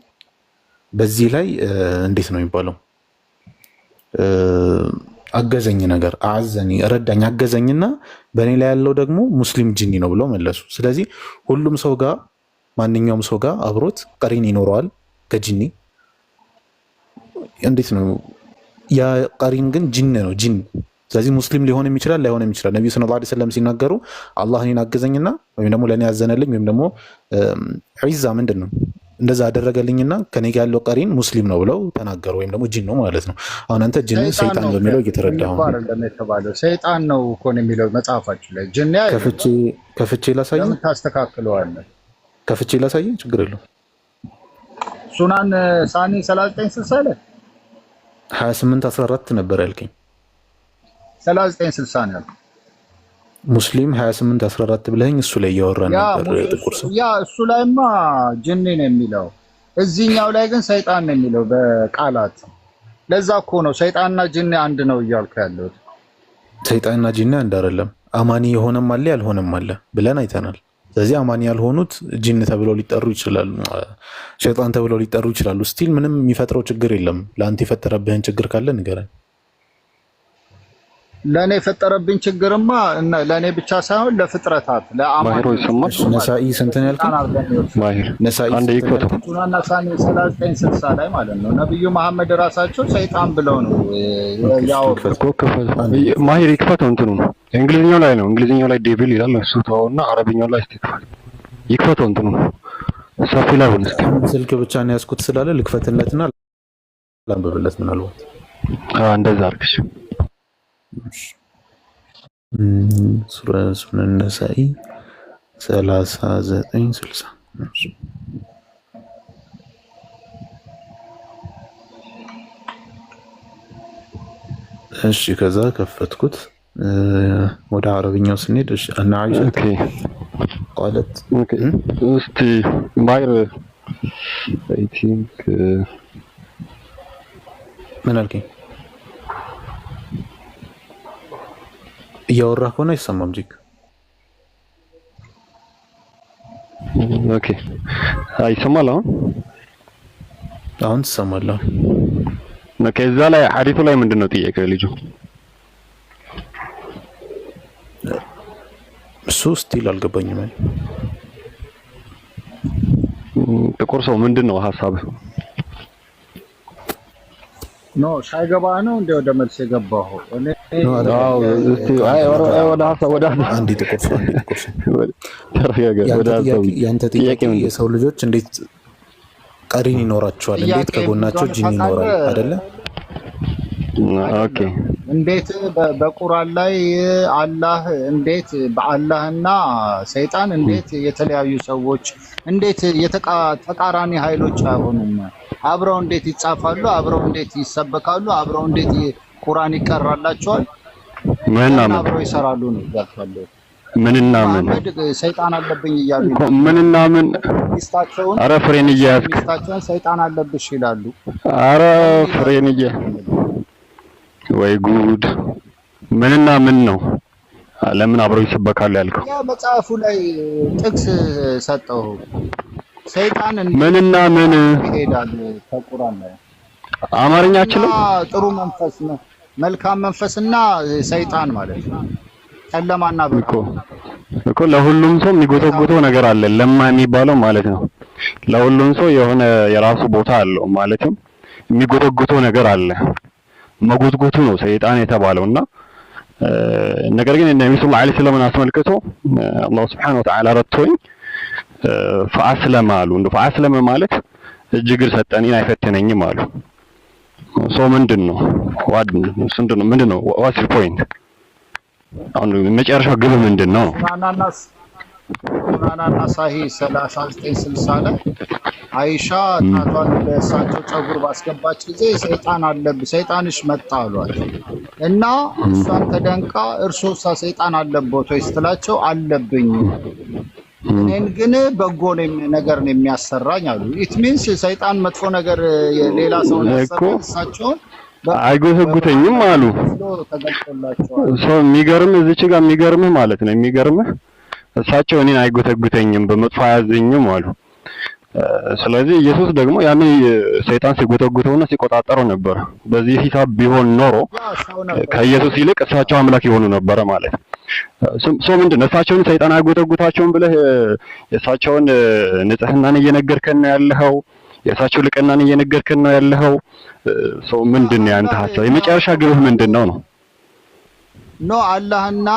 በዚህ ላይ እንዴት ነው የሚባለው አገዘኝ፣ ነገር አዐዘኒ ረዳኝ አገዘኝና በእኔ ላይ ያለው ደግሞ ሙስሊም ጂኒ ነው ብለው መለሱ። ስለዚህ ሁሉም ሰው ጋር ማንኛውም ሰው ጋር አብሮት ቀሪን ይኖረዋል ከጂኒ። እንዴት ነው ያ ቀሪን ግን ጂን ነው ጂን። ስለዚህ ሙስሊም ሊሆንም ይችላል ላይሆንም ይችላል። ነብዩ ሰለላሁ ዐለይሂ ወሰለም ሲናገሩ አላህ እኔን አገዘኝና ወይም ደግሞ ለኔ ያዘነልኝ ወይም ደግሞ ዒዛ ምንድነው እንደዛ አደረገልኝና ከኔ ጋር ያለው ቀሪን ሙስሊም ነው ብለው ተናገሩ፣ ወይም ደግሞ ጂን ነው ማለት ነው። አሁን አንተ ጂን ሰይጣን በሚለው እየተረዳኸው ነው። ሰይጣን ነው እኮ ነው የሚለው መጽሐፋችሁ ላይ። ጂን ያ ከፍቼ ላሳየህ፣ ታስተካክለዋለህ። ከፍቼ ላሳየህ፣ ችግር የለውም። ሱናን ሳኒ 3960 ላይ 28:14 ነበር ያልከኝ። 3960 ነው ያልከኝ። ሙስሊም 28:14 ብለኸኝ እሱ ላይ እያወራ ነበር። ጥቁር ሰው ያ እሱ ላይማ ጅኒ ነው የሚለው፣ እዚህኛው ላይ ግን ሰይጣን ነው የሚለው በቃላት። ለዛ እኮ ነው ሰይጣንና ጂኒ አንድ ነው እያልኩ ያለው። ሰይጣንና ጂኒ አንድ አይደለም። አማኒ የሆነም አለ ያልሆነም አለ ብለን አይተናል። ስለዚህ አማኒ ያልሆኑት ጂን ተብለው ሊጠሩ ይችላሉ፣ ሸይጣን ተብለው ሊጠሩ ይችላሉ። ስቲል ምንም የሚፈጥረው ችግር የለም። ለአንተ የፈጠረብህን ችግር ካለ ንገረን። ለኔ የፈጠረብኝ ችግርማ ለኔ ብቻ ሳይሆን ለፍጥረታት ለአማኞች ነሳኢ ስንት ነው ያልከኝ? ማሂር ነሳኢ አንዴ ይክፈተው 3960 ላይ ማለት ነው። ነብዩ መሐመድ ራሳቸው ሰይጣን ብለው ነው ያወሩት። ማሂር ይክፈተው እንትኑ እንግሊዝኛው ላይ ነው። እንግሊዝኛው ላይ ዴቪል ይላል እሱ ተውና አረብኛው ላይ ይክፈተው እንትኑ ሰፊ ላይ ሆነ። ስልክ ብቻ ነው ያስኩት ስላለ ልክፈትለትና ላንብብለት ምናልባት እንደዛ አድርግሽ። ሱረቱን ነሳኢ 3960 እሺ ከዛ ከፈትኩት ወደ አረብኛው ስንሄድ እሺ እና አይሻ قالت እስቲ ማይር አይ ቲንክ ምን አልከኝ? እያወራህ ከሆነ አይሰማም ጂክ። ኦኬ አይሰማል አሁን ትሰማለህ? ከዛ ላይ ሐዲሱ ላይ ምንድነው ጥያቄው ልጁ? እሱ ስቲል አልገባኝም። ጥቁር ሰው ምንድነው ሐሳብህ? ኖ ሳይገባ ነው እንደ ወደ መልስ የገባው እኔ አዎ እስቲ ወደ ሐሳብ አንዴ ጥቁር ሰው ወደ ሐሳብ ያንተ ጥያቄ የሰው ልጆች እንዴት ቀሪን ይኖራቸዋል? እንዴት ከጎናቸው ጂን ይኖራል አይደለ? ኦኬ እንዴት በቁርአን ላይ አላህ እንዴት በአላህና ሰይጣን እንዴት የተለያዩ ሰዎች እንዴት ተቃራኒ ኃይሎች አይሆኑም? አብረው እንዴት ይጻፋሉ? አብረው እንዴት ይሰበካሉ? አብረው እንዴት ቁርአን ይቀራላቸዋል? ምንና አብረው ይሰራሉ ነው ያልከለው። ምንና ምን ሰይጣን አለብኝ እያሉ ምንና ምን ሚስታቸውን አረ ፍሬን እያያዝክ ሚስታቸውን ሰይጣን አለብሽ ይላሉ። አረ ፍሬን ወይ ጉድ! ምንና ምን ነው? ለምን አብረው ይሰበካሉ ያልከው? ያ መጽሐፉ ላይ ጥቅስ ሰጠው። ሰይጣን ምንና ምን ይሄዳል ከቁርአን ላይ አማርኛ አችልም። ጥሩ መንፈስ ነው፣ መልካም መንፈስና ሰይጣን ማለት ነው። ጨለማና ብርሃን እኮ ለሁሉም ሰው የሚጎተጉተው ነገር አለ። ለማ የሚባለው ማለት ነው። ለሁሉም ሰው የሆነ የራሱ ቦታ አለው ማለትም የሚጎተጉተው ነገር አለ። መጎትጎቱ ነው ሰይጣን የተባለውና ነገር ግን ነብዩ ሰለላሁ ዐለይሂ ወሰለም አስመልክቶ አላህ Subhanahu Wa Ta'ala ረቶኝ ፈአስለማ አሉ። እንደ ፈአስለማ ማለት እጅግር ሰጠኝ አይፈተነኝም አሉ። ሶ ምንድነው ምንድነው ዋትስ ዘ ፖይንት? አሁን መጨረሻው ግብ ምንድነው? ቁርአንና ሳሂህ 3960 ላይ አይሻ እናቷን ለእሳቸው ጸጉር ባስገባች ጊዜ ሰይጣን አለብህ ሰይጣንሽ መጣ አሏት እና እሷን ተደንቃ እርሶሳ ሰይጣን አለበት ወይ ስትላቸው አለብኝ እኔን ግን በጎ ነገር ነው የሚያሰራኝ አሉ። ኢት ሚንስ ሰይጣን መጥፎ ነገር ሌላ ሰው ያሰራል እሳቸውን አይጎተጉተኝም አሉ። ሰው የሚገርምህ እዚች ጋር የሚገርምህ ማለት ነው የሚገርምህ እሳቸው እኔን አይጎተጉተኝም በመጥፎ አያዘኝም አሉ። ስለዚህ ኢየሱስ ደግሞ ያኔ ሰይጣን ሲጎተጉተውና ሲቆጣጠረው ነበር። በዚህ ሂሳብ ቢሆን ኖሮ ከኢየሱስ ይልቅ እሳቸው አምላክ ይሆኑ ነበር ማለት ነው። ሰው ምንድነው እሳቸውን ሰይጣን አይጎተጉታቸውም ብለህ የእሳቸውን ንጽህናን እየነገርከን ነው ያለኸው? የእሳቸው ልቅናን እየነገርከን ነው ያለኸው? ሰው ምንድነው ያንተ ሐሳብ? የመጨረሻ ግብህ ምንድነው ነው? ኖ አላህና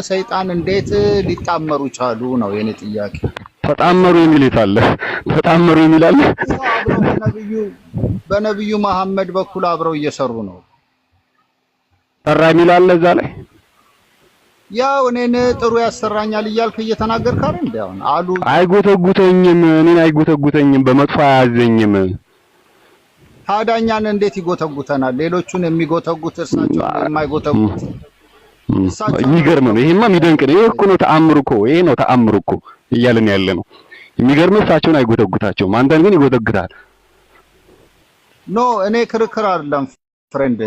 ሰይጣን እንዴት ሊጣመሩ ቻሉ ነው የኔ ጥያቄ። ተጣመሩ የሚል ይታለ ተጣመሩ የሚል አለ። በነብዩ መሐመድ በኩል አብረው እየሰሩ ነው። ሰራ የሚል አለ እዛ ላይ። ያው እኔን ጥሩ ያሰራኛል እያልክ እየተናገርክ አይደል? እንዴ አሁን አሉ አይጎተጉተኝም፣ እኔን አይጎተጉተኝም፣ በመጥፎ አያዘኝም። ታዳኛን እንዴት ይጎተጉተናል? ሌሎቹን የሚጎተጉት እርሳቸው የማይጎተጉት የሚገርም ነው። ይሄማ የሚደንቅ ነው። ይሄ እኮ ነው ተአምር እኮ ይሄ ነው ተአምር እኮ እያልን ያለ ነው። የሚገርም እሳቸውን አይጎተጉታቸውም፣ አንተን ግን ይጎተጉታል። ኖ እኔ ክርክር አይደለም ፍሬንድ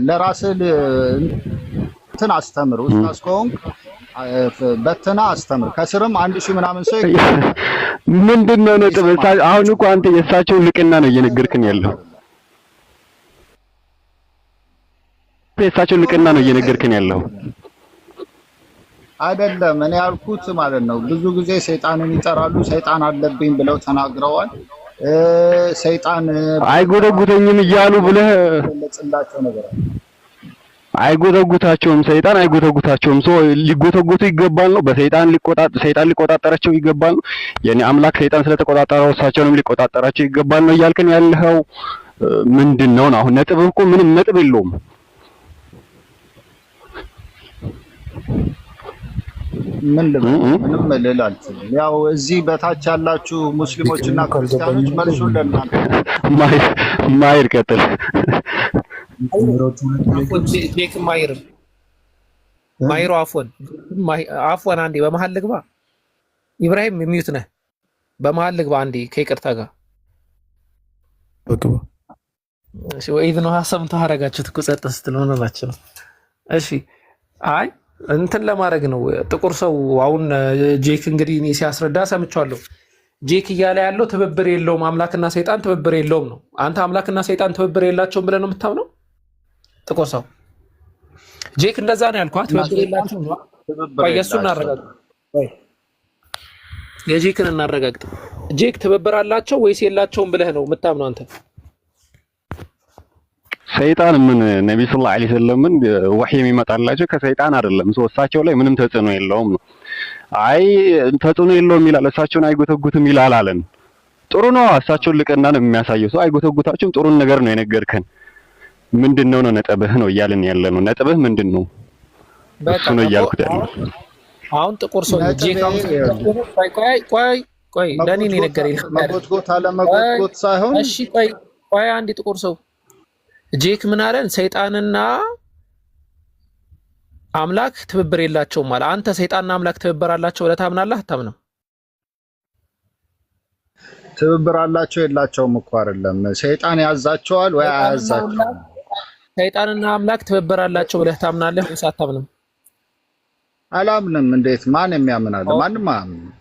ለራስህ እንትን አስተምር። ኡስታዝ ከሆንክ በትና አስተምር። ከስርም 1000 ምናምን ሰው ምንድነው ነጥብ? አሁን እኮ አንተ የእሳቸውን ልቅና ነው እየነገርክን ያለው። የእሳቸውን ልቅና ነው እየነገርክን ያለው አይደለም። እኔ ያልኩት ማለት ነው ብዙ ጊዜ ሰይጣንን ይጠራሉ። ሰይጣን አለብኝ ብለው ተናግረዋል። ሰይጣን አይጎተጉተኝም እያሉ ብለህ ለጽላቸው ነገር አይጎተጉታቸውም። ሰይጣን አይጎተጉታቸውም። ሰው ሊጎተጉቱ ይገባል ነው። ሰይጣን ሊቆጣጠራቸው ይገባል ነው። የኔ አምላክ ሰይጣን ስለተቆጣጠረው እሳቸውንም ሊቆጣጠራቸው ይገባል ነው እያልከን ያለው ምንድነው ነው? አሁን ነጥብ እኮ ምንም ነጥብ የለውም። ምንም ልል አልችልም። ያው እዚህ በታች ያላችሁ ሙስሊሞችና ክርስቲያኖች መልሱን ለእናንተ ማይር ቀጥል። ማይሮ አፎን አንዴ በመሀል ልግባ። ኢብራሂም የሚዩት ነህ። በመሀል ልግባ አንዴ ከይቅርታ ጋር ወይድ ነው ሀሳብ ተሐረጋችሁት እኮ ጸጥ ስትል ናቸው። እሺ አይ እንትን ለማድረግ ነው። ጥቁር ሰው አሁን ጄክ እንግዲህ እኔ ሲያስረዳ ሰምቻለሁ። ጄክ እያለ ያለው ትብብር የለውም፣ አምላክና ሰይጣን ትብብር የለውም ነው። አንተ አምላክና ሰይጣን ትብብር የላቸውም ብለህ ነው የምታምነው? ጥቁር ሰው ጄክ እንደዛ ነው ያልኳት። ትብብር የላቸውም ነው። የእሱን እናረጋግጥ፣ የጄክን እናረጋግጥ። ጄክ ትብብር አላቸው ወይስ የላቸውም ብለህ ነው የምታምነው አንተ? ሰይጣን ምን ነብዩ ሰለላሁ ዐለይሂ ወሰለም ወህይ የሚመጣላቸው ከሰይጣን አይደለም። እሳቸው ላይ ምንም ተጽዕኖ የለውም ነው። አይ ተጽዕኖ የለውም ይላል፣ እሳቸውን አይጎተጉትም ይላል አለን። ጥሩ ነው። እሳቸውን ልቅና ነው የሚያሳየው። ሰው አይጎተጉታቸውም። ጥሩን ነገር ነው የነገርከን። ምንድነው ነው ነጥብህ ነው እያልን ያለ ነው። ነጥብህ ምንድነው? እሱ ነው እያልኩት ያለው። አሁን ጥቁር ሰው ቆይ ለኔ ነው የነገረኝ። መጎትጎት አለመጎትጎት ሳይሆን እሺ ቆይ አንዴ ጥቁር ሰው ጄክ ምን አለን? ሰይጣንና አምላክ ትብብር የላቸውም ማለት። አንተ ሰይጣንና አምላክ ትብብር አላቸው ብለህ ታምናለህ አታምንም? ትብብር አላቸው የላቸውም እኮ አይደለም። ሰይጣን ያዛቸዋል ወይ አያዛቸውም? ሰይጣንና አምላክ ትብብር አላቸው ብለህ ታምናለህ ወይስ አታምንም? አላምንም። እንዴት? ማን የሚያምናል? ማንም አያምንም።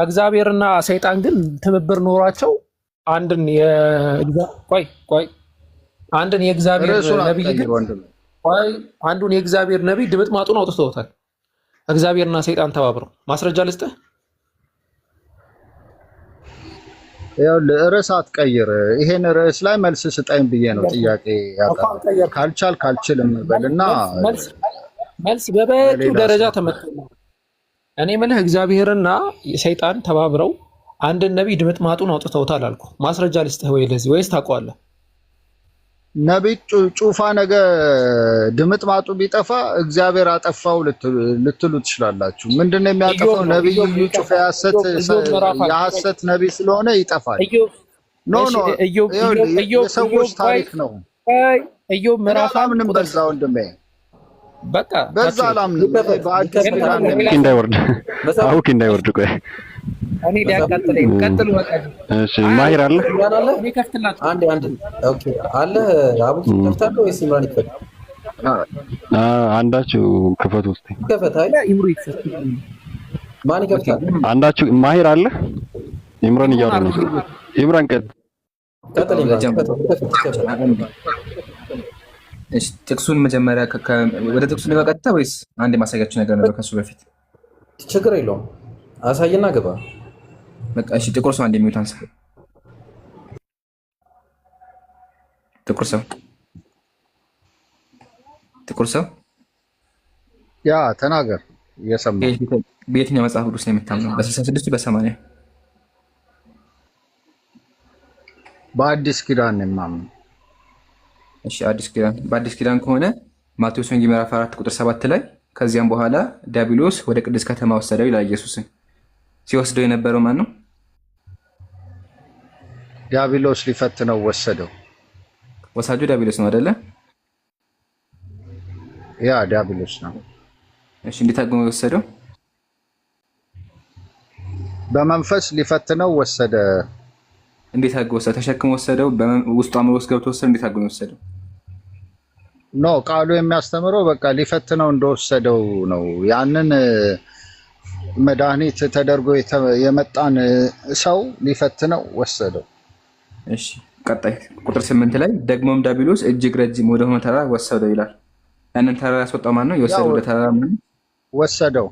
እግዚአብሔርና ሰይጣን ግን ትብብር ኖሯቸው አንድን አንዱን የእግዚአብሔር ነቢይ ድምጥ ማጡን አውጥተውታል። እግዚአብሔርና ሰይጣን ተባብረው ማስረጃ ልስጥህ። ርዕስ አትቀይር። ይሄን ርዕስ ላይ መልስ ስጠኝ ብዬ ነው ጥያቄ ያቀረብኩት። ካልችልም በልና መልስ በበቂው ደረጃ ተመጥቷል። እኔ የምልህ እግዚአብሔርና ሰይጣን ተባብረው አንድን ነቢይ ድምጥ ማጡን አውጥተውታል አልኩ። ማስረጃ ልስጥህ ወይ ለዚህ ወይስ ታውቀዋለህ? ነቢይ ጩፋ ነገ ድምጥ ማጡ ቢጠፋ እግዚአብሔር አጠፋው ልትሉ ትችላላችሁ። ምንድነው የሚያጠፋው? ነቢዩ ጩፋ የሐሰት ነቢይ ስለሆነ ይጠፋል። የሰዎች ታሪክ ነው። ኢዮብ ምዕራፍ ምንም በዛ ወንድሜ በቃ በዛ አላምንም። በአዲስ ኪዳን እንዳይወርድ ቆይ እኔ ሊያቀጥለኝ ቀጥሉ። በቃ እሺ ማሂር አለ እኔ ከፍትላችሁ አንዴ ኦኬ አለ አቡ ከፍታለሁ ወይስ ኢምራን ይከፍት? አንዳችሁ ክፈቱ ውስጥ ከፈታይ ኢምሩ ይከፍት። ማን ይከፍታል? አንዳችሁ ማሂር አለ። ኢምራን እያወራ ነው። ኢምራን ቀጥል። እሺ ጥቅሱን መጀመሪያ ወደ ጥቅሱ ለመቀጠል ወይስ አንድ ማሳያችሁ ነገር ነበር ከሱ በፊት? ችግር የለውም አሳይና ገባ። በቃ እሺ ጥቁር ሰው አንድ የሚውት አንሳ። ጥቁር ሰው ያ ተናገር። እየሰማሁ በየትኛው መጽሐፍ ቅዱስ ነው የምታምነው? በ66 በ80? በአዲስ ኪዳን ነው የማምነው። እሺ በአዲስ ኪዳን ከሆነ ማቴዎስ ወንጌል ምዕራፍ 4 ቁጥር 7 ላይ ከዚያም በኋላ ዲያብሎስ ወደ ቅድስት ከተማ ወሰደው ይላል። ኢየሱስን ሲወስደው የነበረው ማን ነው? ዲያብሎስ ሊፈትነው ወሰደው። ወሳጁ ዲያብሎስ ነው አይደለ? ያ ዲያብሎስ ነው። እሺ እንዴት አድርጎ ወሰደው? በመንፈስ ሊፈትነው ወሰደ። እንዴት አድርጎ ወሰደው? ተሸክሞ ወሰደው? ውስጡ አእምሮ ውስጥ ገብቶ ወሰደው? እንዴት አድርጎ ወሰደው? ኖ ቃሉ የሚያስተምረው በቃ ሊፈትነው እንደወሰደው ነው። ያንን መድኃኒት ተደርጎ የመጣን ሰው ሊፈትነው ወሰደው። እሺ ቀጣይ ቁጥር 8 ላይ ደግሞም ዲያብሎስ እጅግ ረጅም ወደ ሆነ ተራራ ወሰደው ይላል። ያንን ተራራ ያስወጣው ማን ነው? የወሰደው ወደ ተራራ ማን ወሰደው?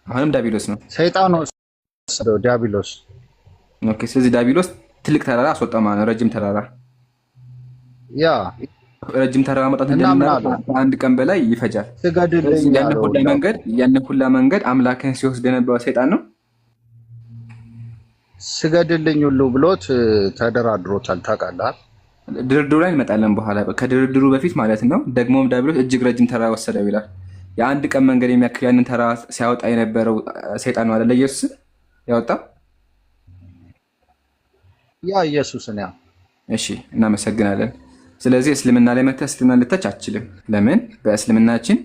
አሁንም ዲያብሎስ ነው። ሰይጣን ወሰደው ዲያብሎስ። ኦኬ ስለዚህ ዲያብሎስ ትልቅ ተራራ አስወጣው ማለት ነው። ረጅም ተራራ ያ ረጅም ተራራ መጣት እንደምናለው አንድ ቀን በላይ ይፈጃል። ያን ሁላ መንገድ አምላክን ሲወስድ የነበረው ሰይጣን ነው። ስገድልኝ ሁሉ ብሎት ተደራድሮታል። ታውቃለህ? ድርድሩ ላይ እንመጣለን በኋላ። ከድርድሩ በፊት ማለት ነው። ደግሞም ዲያብሎስ እጅግ ረጅም ተራራ ወሰደው ይላል። የአንድ ቀን መንገድ የሚያክል ያንን ተራራ ሲያወጣ የነበረው ሰይጣን ነው አይደለ? ኢየሱስ ያወጣው ያ ኢየሱስን ያ። እሺ እናመሰግናለን። ስለዚህ እስልምና ላይ መተህ እስልምና ልተች አትችልም። ለምን? በእስልምናችን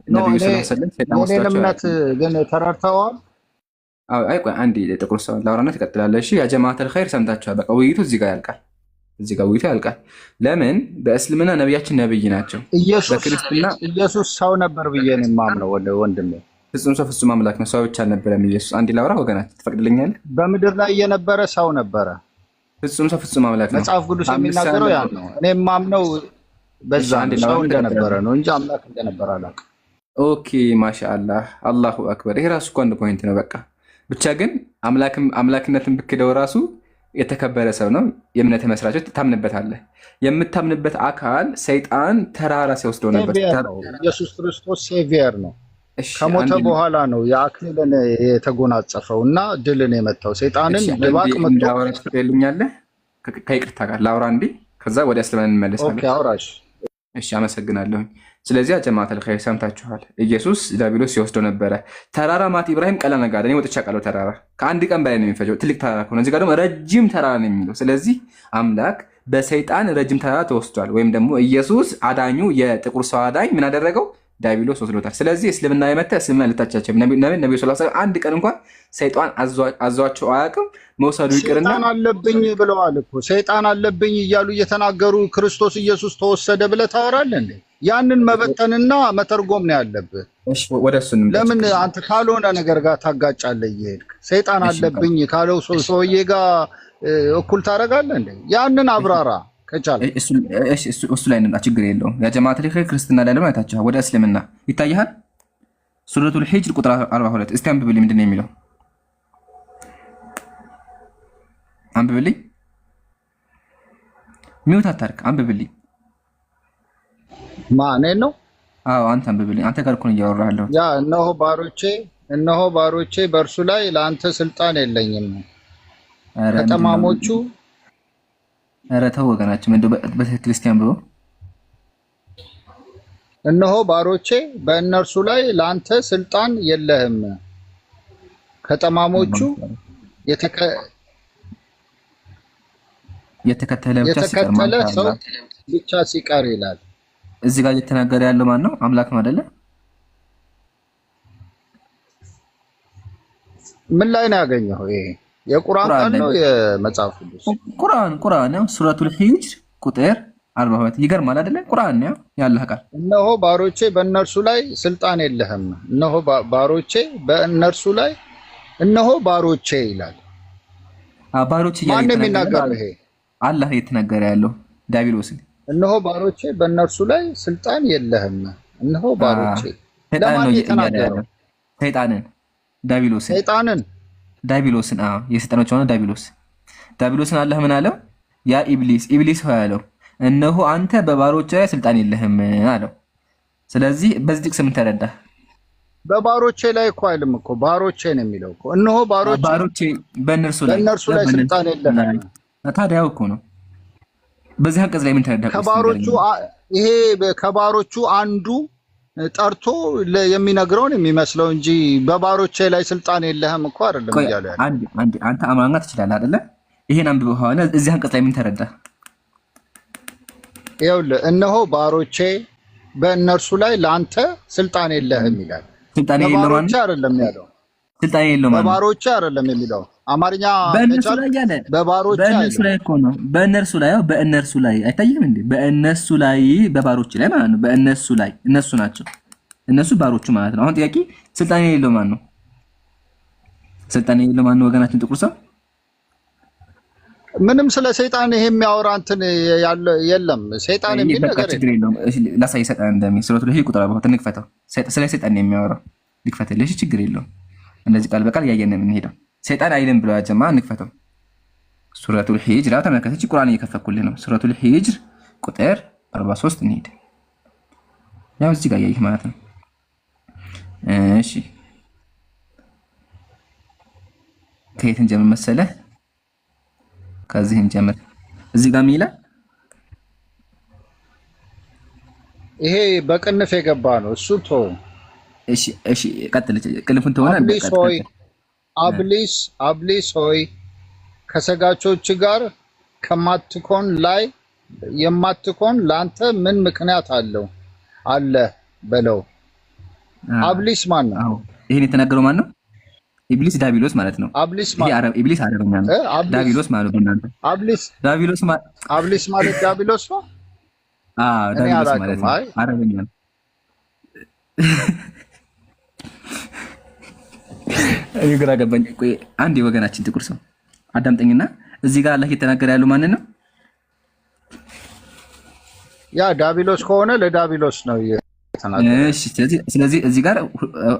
ነብዩ ሰለላሁ ዐለይሂ ወሰለም ሰይጣን ወስዷቸዋል። ግን ተረድተዋል። አይ ቆይ አንዴ ጥቁር ሰው ላውራና ትቀጥላለህ። እሺ ያ ጀማዓተል ኸይር ሰምታችኋል። በቃ ውይይቱ እዚህ ጋር ያልቃል። እዚህ ጋር ውይይቱ ያልቃል። ለምን? በእስልምና ነብያችን ነብይ ናቸው። በክርስትና ኢየሱስ ሰው ነበር ብዬ ነው የማምነው ወንድሜ። ፍጹም ሰው ፍጹም አምላክ ነው። ሰው ብቻ አልነበረም ኢየሱስ። አንዴ ላውራ ወገናት ትፈቅድልኛለህ? በምድር ላይ የነበረ ሰው ነበረ። ፍጹም ሰው ፍጹም አምላክ ነው። መጽሐፍ ቅዱስ የሚናገረው ያ ነው። እኔ የማምነው በዛ ሰው እንደነበረ ነው እንጂ አምላክ እንደነበረ አላውቅም። ኦኬ ማሻአላህ አላሁ አክበር። ይሄ ራሱ እኮ አንድ ፖይንት ነው። በቃ ብቻ ግን አምላክነትን ብክደው ራሱ የተከበረ ሰው ነው። የእምነት መስራቾች ታምንበታለህ። የምታምንበት አካል ሰይጣን ተራራ ሲወስደው ነበር። ኢየሱስ ክርስቶስ ሴቪየር ነው። ከሞተ በኋላ ነው የአክሊልን የተጎናጸፈው እና ድልን የመታው ሰይጣንን ድባቅ መጥቶ ልኛለህ። ከይቅርታ ጋር ላውራ እንዲ ከዛ ወደ እስልምና እንመለሳለን። ኦኬ አውራሽ። እሺ አመሰግናለሁ። ስለዚህ ጀማዓተል ኸይር ሰምታችኋል። ኢየሱስ ዲያብሎስ ሲወስደው ነበረ። ተራራ ማት ኢብራሂም ቀላ ነጋደ እኔ ወጥቻ ቃለው ተራራ ከአንድ ቀን በላይ ነው የሚፈጀው። ትልቅ ተራራ ከሆነ እዚህ ጋር ደግሞ ረጅም ተራራ ነው የሚለው። ስለዚህ አምላክ በሰይጣን ረጅም ተራራ ተወስዷል። ወይም ደግሞ ኢየሱስ አዳኙ የጥቁር ሰው አዳኝ ምን አደረገው? ዲያብሎስ ወስዶታል። ስለዚህ እስልምና የመጣ እስልምና ልታቻቸው ነብዩ ሰለላሁ ዐለይሂ ወሰለም አንድ ቀን እንኳን ሰይጣን አዟቸው አያውቅም። መውሰዱ ይቅርና ሰይጣን አለብኝ ብለዋል እኮ ሰይጣን አለብኝ እያሉ እየተናገሩ ክርስቶስ ኢየሱስ ተወሰደ ብለህ ታወራለህ እንዴ? ያንን መበተንና መተርጎም ነው ያለብህ። እሺ ወደ እሱ ለምን አንተ ካልሆነ ነገር ጋር ታጋጫለህ እየሄድክ? ሰይጣን አለብኝ ካለው ሰውዬ ጋር እኩል ታደርጋለህ እንዴ? ያንን አብራራ ከቻለ። እሱ ላይ እንምጣ፣ ችግር የለውም። ያ ጀማዓተል ኸይር ክርስትና ላይ ደግሞ አይታችኋል። ወደ እስልምና ይታያል። ሱረቱል ሂጅር ቁጥር 42 እስቲ አንብብልኝ። ምንድን ነው የሚለው? አንብብልኝ። ሚውት አታርክ፣ አንብብልኝ። ማን ነው? አዎ አንተ አንብብልኝ። አንተ ጋር እኮ ነው እያወራህ ያለው። ያ እነሆ ባሮቼ በእርሱ ላይ ለአንተ ስልጣን የለኝም ከጠማሞቹ። ኧረ ተው ወገናችን፣ እንደው በትክክል እስቲ አንብበው። እነሆ ባሮቼ በእነርሱ ላይ ለአንተ ስልጣን የለህም ከጠማሞቹ የተከተለ ሰው ብቻ ሲቀር ይላል። እዚህ ጋር እየተናገረ ያለው ማን ነው? አምላክ ነው አይደለ? ምን ላይ ነው ያገኘው? ይሄ የቁርአን ቃል ነው የመጽሐፍ ቅዱስ? ቁርአን ነው። ሱረቱል ሂጅር ቁጥር 42 ይገርማል አይደለ? ቁርአን ነው ያለህ ቃል። እነሆ ባሮቼ በእነርሱ ላይ ስልጣን የለህም። እነሆ ባሮቼ በእነርሱ ላይ እነሆ ባሮቼ ይላል። ባሮቼ ማን ነው የሚናገረው? ይሄ አላህ እየተናገረ ያለው ዲያብሎስን። እነሆ ባሮቼ በእነርሱ ላይ ስልጣን የለህም። እነሆ ባሮቼ ለማን የተናገረው? ሰይጣንን፣ ዲያብሎስን፣ ዲያብሎስን የሰይጣኖች ሆነ ዲያብሎስን አላህ ምን አለው? ያ ኢብሊስ ሆይ አለው እነሆ አንተ በባሮቼ ላይ ስልጣን የለህም አለው። ስለዚህ በዚህ ጥቅስ ምን ተረዳህ? በባሮቼ ላይ እኮ አይልም እኮ ባሮቼ ነው የሚለው እኮ። እነሆ ባሮቼ በእነርሱ ላይ ስልጣን የለህም። ታዲያው እኮ ነው። በዚህ አንቀጽ ላይ ምን ተረዳህ? ከባሮቹ አንዱ ጠርቶ የሚነግረውን የሚመስለው እንጂ በባሮቼ ላይ ስልጣን የለህም እኮ አይደለም እያለ ያለው። አንተ አማርኛ ትችላለህ አይደለ? ይሄን አንብበው ሆነ እዚህ አንቀጽ ላይ ምን ተረዳህ? ይኸውልህ እነሆ ባሮቼ በእነርሱ ላይ ለአንተ ስልጣን የለህም ይላል። ስልጣን የለውም ባሮቼ አይደለም ያለው። ስልጣን የለውም በባሮቼ አይደለም የሚለው። አማርኛ በእነርሱ ላይ ያለ በባሮች በእነርሱ ላይ እኮ ነው። በእነርሱ ላይ አይታየም እንዴ? በእነርሱ ላይ በባሮች ላይ ማለት ነው። በእነርሱ ላይ እነሱ ናቸው፣ እነሱ ባሮቹ ማለት ነው። አሁን ጥያቄ ስልጣን የሌለው ማን ነው? ስልጣን የሌለው ማን ነው? ወገናችን ጥቁር ሰው ምንም ስለ ሰይጣን ይሄ የሚያወራ እንትን የለም። ሰይጣን የሚል ነገር የለም። ላሳይ ሰይጣን እንደሚል ሱረቱ ላይ ቁጥር አባታ እንክፈተው። ስለ ሰይጣን የሚያወራ ልክፈትልሽ፣ ችግር የለውም። እንደዚህ ቃል በቃል ያየን የምንሄደው ሰይጣን አይልም ብለው ያጀማ እንክፈተው። ሱረቱል ሂጅር ተመልከተች፣ ቁርአን እየከፈኩልህ ነው። ሱረቱል ሂጅር ቁጥር 43 እንሂድ። ያው እዚህ ጋር ያየህ ማለት ነው። እሺ ከየት እንጀምር መሰለህ? ከዚህ እንጀምር። እዚህ ጋር ሚላ ይሄ በቅንፍ የገባ ነው እሱ ቶ እሺ ቀጥል። ቅንፉን ተሆነ አብሊስ ሆይ ከሰጋቾች ጋር ከማትኮን ላይ የማትኮን ለአንተ ምን ምክንያት አለ በለው። አብሊስ ማን ነው? ይሄን የተናገረው ማን ነው? ኢብሊስ ዳቢሎስ ማለት ነው። ኢብሊስ አረበኛ ነው። ዳቢሎስ ማለት በእናንተ ዳቢሎስ ማለት ዳቢሎስ ነው። ዳቢሎስ ማለት ነው። አረበኛ ነው። እኔ ግራ ገባኝ። ቆይ አንድ የወገናችን ጥቁር ሰው አዳምጠኝና እዚህ ጋር አላህ እየተናገረ ያለው ማንን ነው? ያ ዳቢሎስ ከሆነ ለዳቢሎስ ነው የተናገረው። እሺ ስለዚህ እዚህ ጋር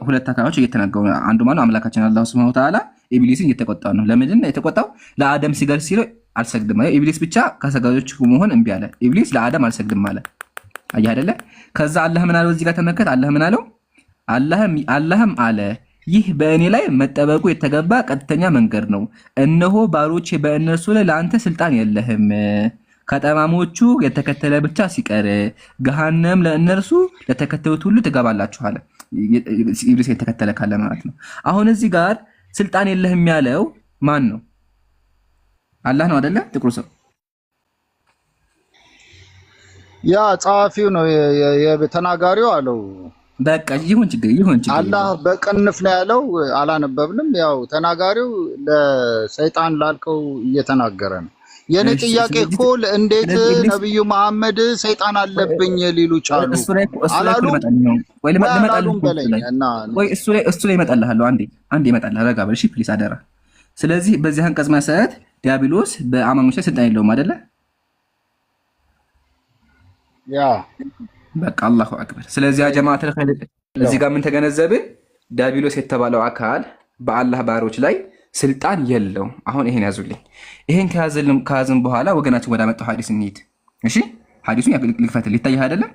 ሁለት አካሎች እየተናገሩ ነው። አንዱ ማነው? አምላካችን አላህ Subhanahu Wa Ta'ala ኢብሊስን እየተቆጣው ነው። ለምንድን ነው የተቆጣው? ለአደም ሲገድ ሲለው አልሰግድም አለ። ኢብሊስ ብቻ ከሰጋጆች መሆን እምቢ አለ። ኢብሊስ ለአደም አልሰግድም አለ። አየህ አይደለ? ከዛ አላህ ምን አለው? እዚህ ጋር ተመልከት። አላህ ምን አለው? አላህም አለ ይህ በእኔ ላይ መጠበቁ የተገባ ቀጥተኛ መንገድ ነው። እነሆ ባሮቼ በእነርሱ ላይ ለአንተ ስልጣን የለህም። ከጠማሞቹ የተከተለ ብቻ ሲቀር ገሃነም ለእነርሱ ለተከተሉት ሁሉ ትገባላችኋል። ኢብሊስ የተከተለ ካለ ማለት ነው። አሁን እዚህ ጋር ስልጣን የለህም ያለው ማን ነው? አላህ ነው አይደለ? ጥቁር ሰው ያ ጸሐፊው ነው የተናጋሪው አለው። በቃ ይሁን ችግር አላህ በቅንፍ ነው ያለው። አላነበብንም። ያው ተናጋሪው ለሰይጣን ላልከው እየተናገረ ነው። የኔ ጥያቄ እኮ እንዴት ነብዩ መሐመድ ሰይጣን አለብኝ ሊሉ ቻሉ? አላሉም ወይ? እሱ ላይ እመጣልሃለሁ። አንዴ እመጣልሃለሁ። ረጋ በል እሺ ፕሊስ፣ አደራ። ስለዚህ በዚህ አንቀጽ መሰረት ዲያብሎስ በአማኞች ላይ ስልጣን የለውም አይደለ? ያ በቃ አላሁ አክበር። ስለዚህ ጀማዓት እዚህ ጋር ምን ተገነዘብን? ዲያብሎስ የተባለው አካል በአላህ ባሮች ላይ ስልጣን የለውም። አሁን ይሄን ያዙልኝ። ይሄን ከያዝን በኋላ ወገናችን ወደ መጣው ሐዲስ እንሂድ። እሺ ሐዲሱን ልክፈትልህ። ይታይሃል አይደለም?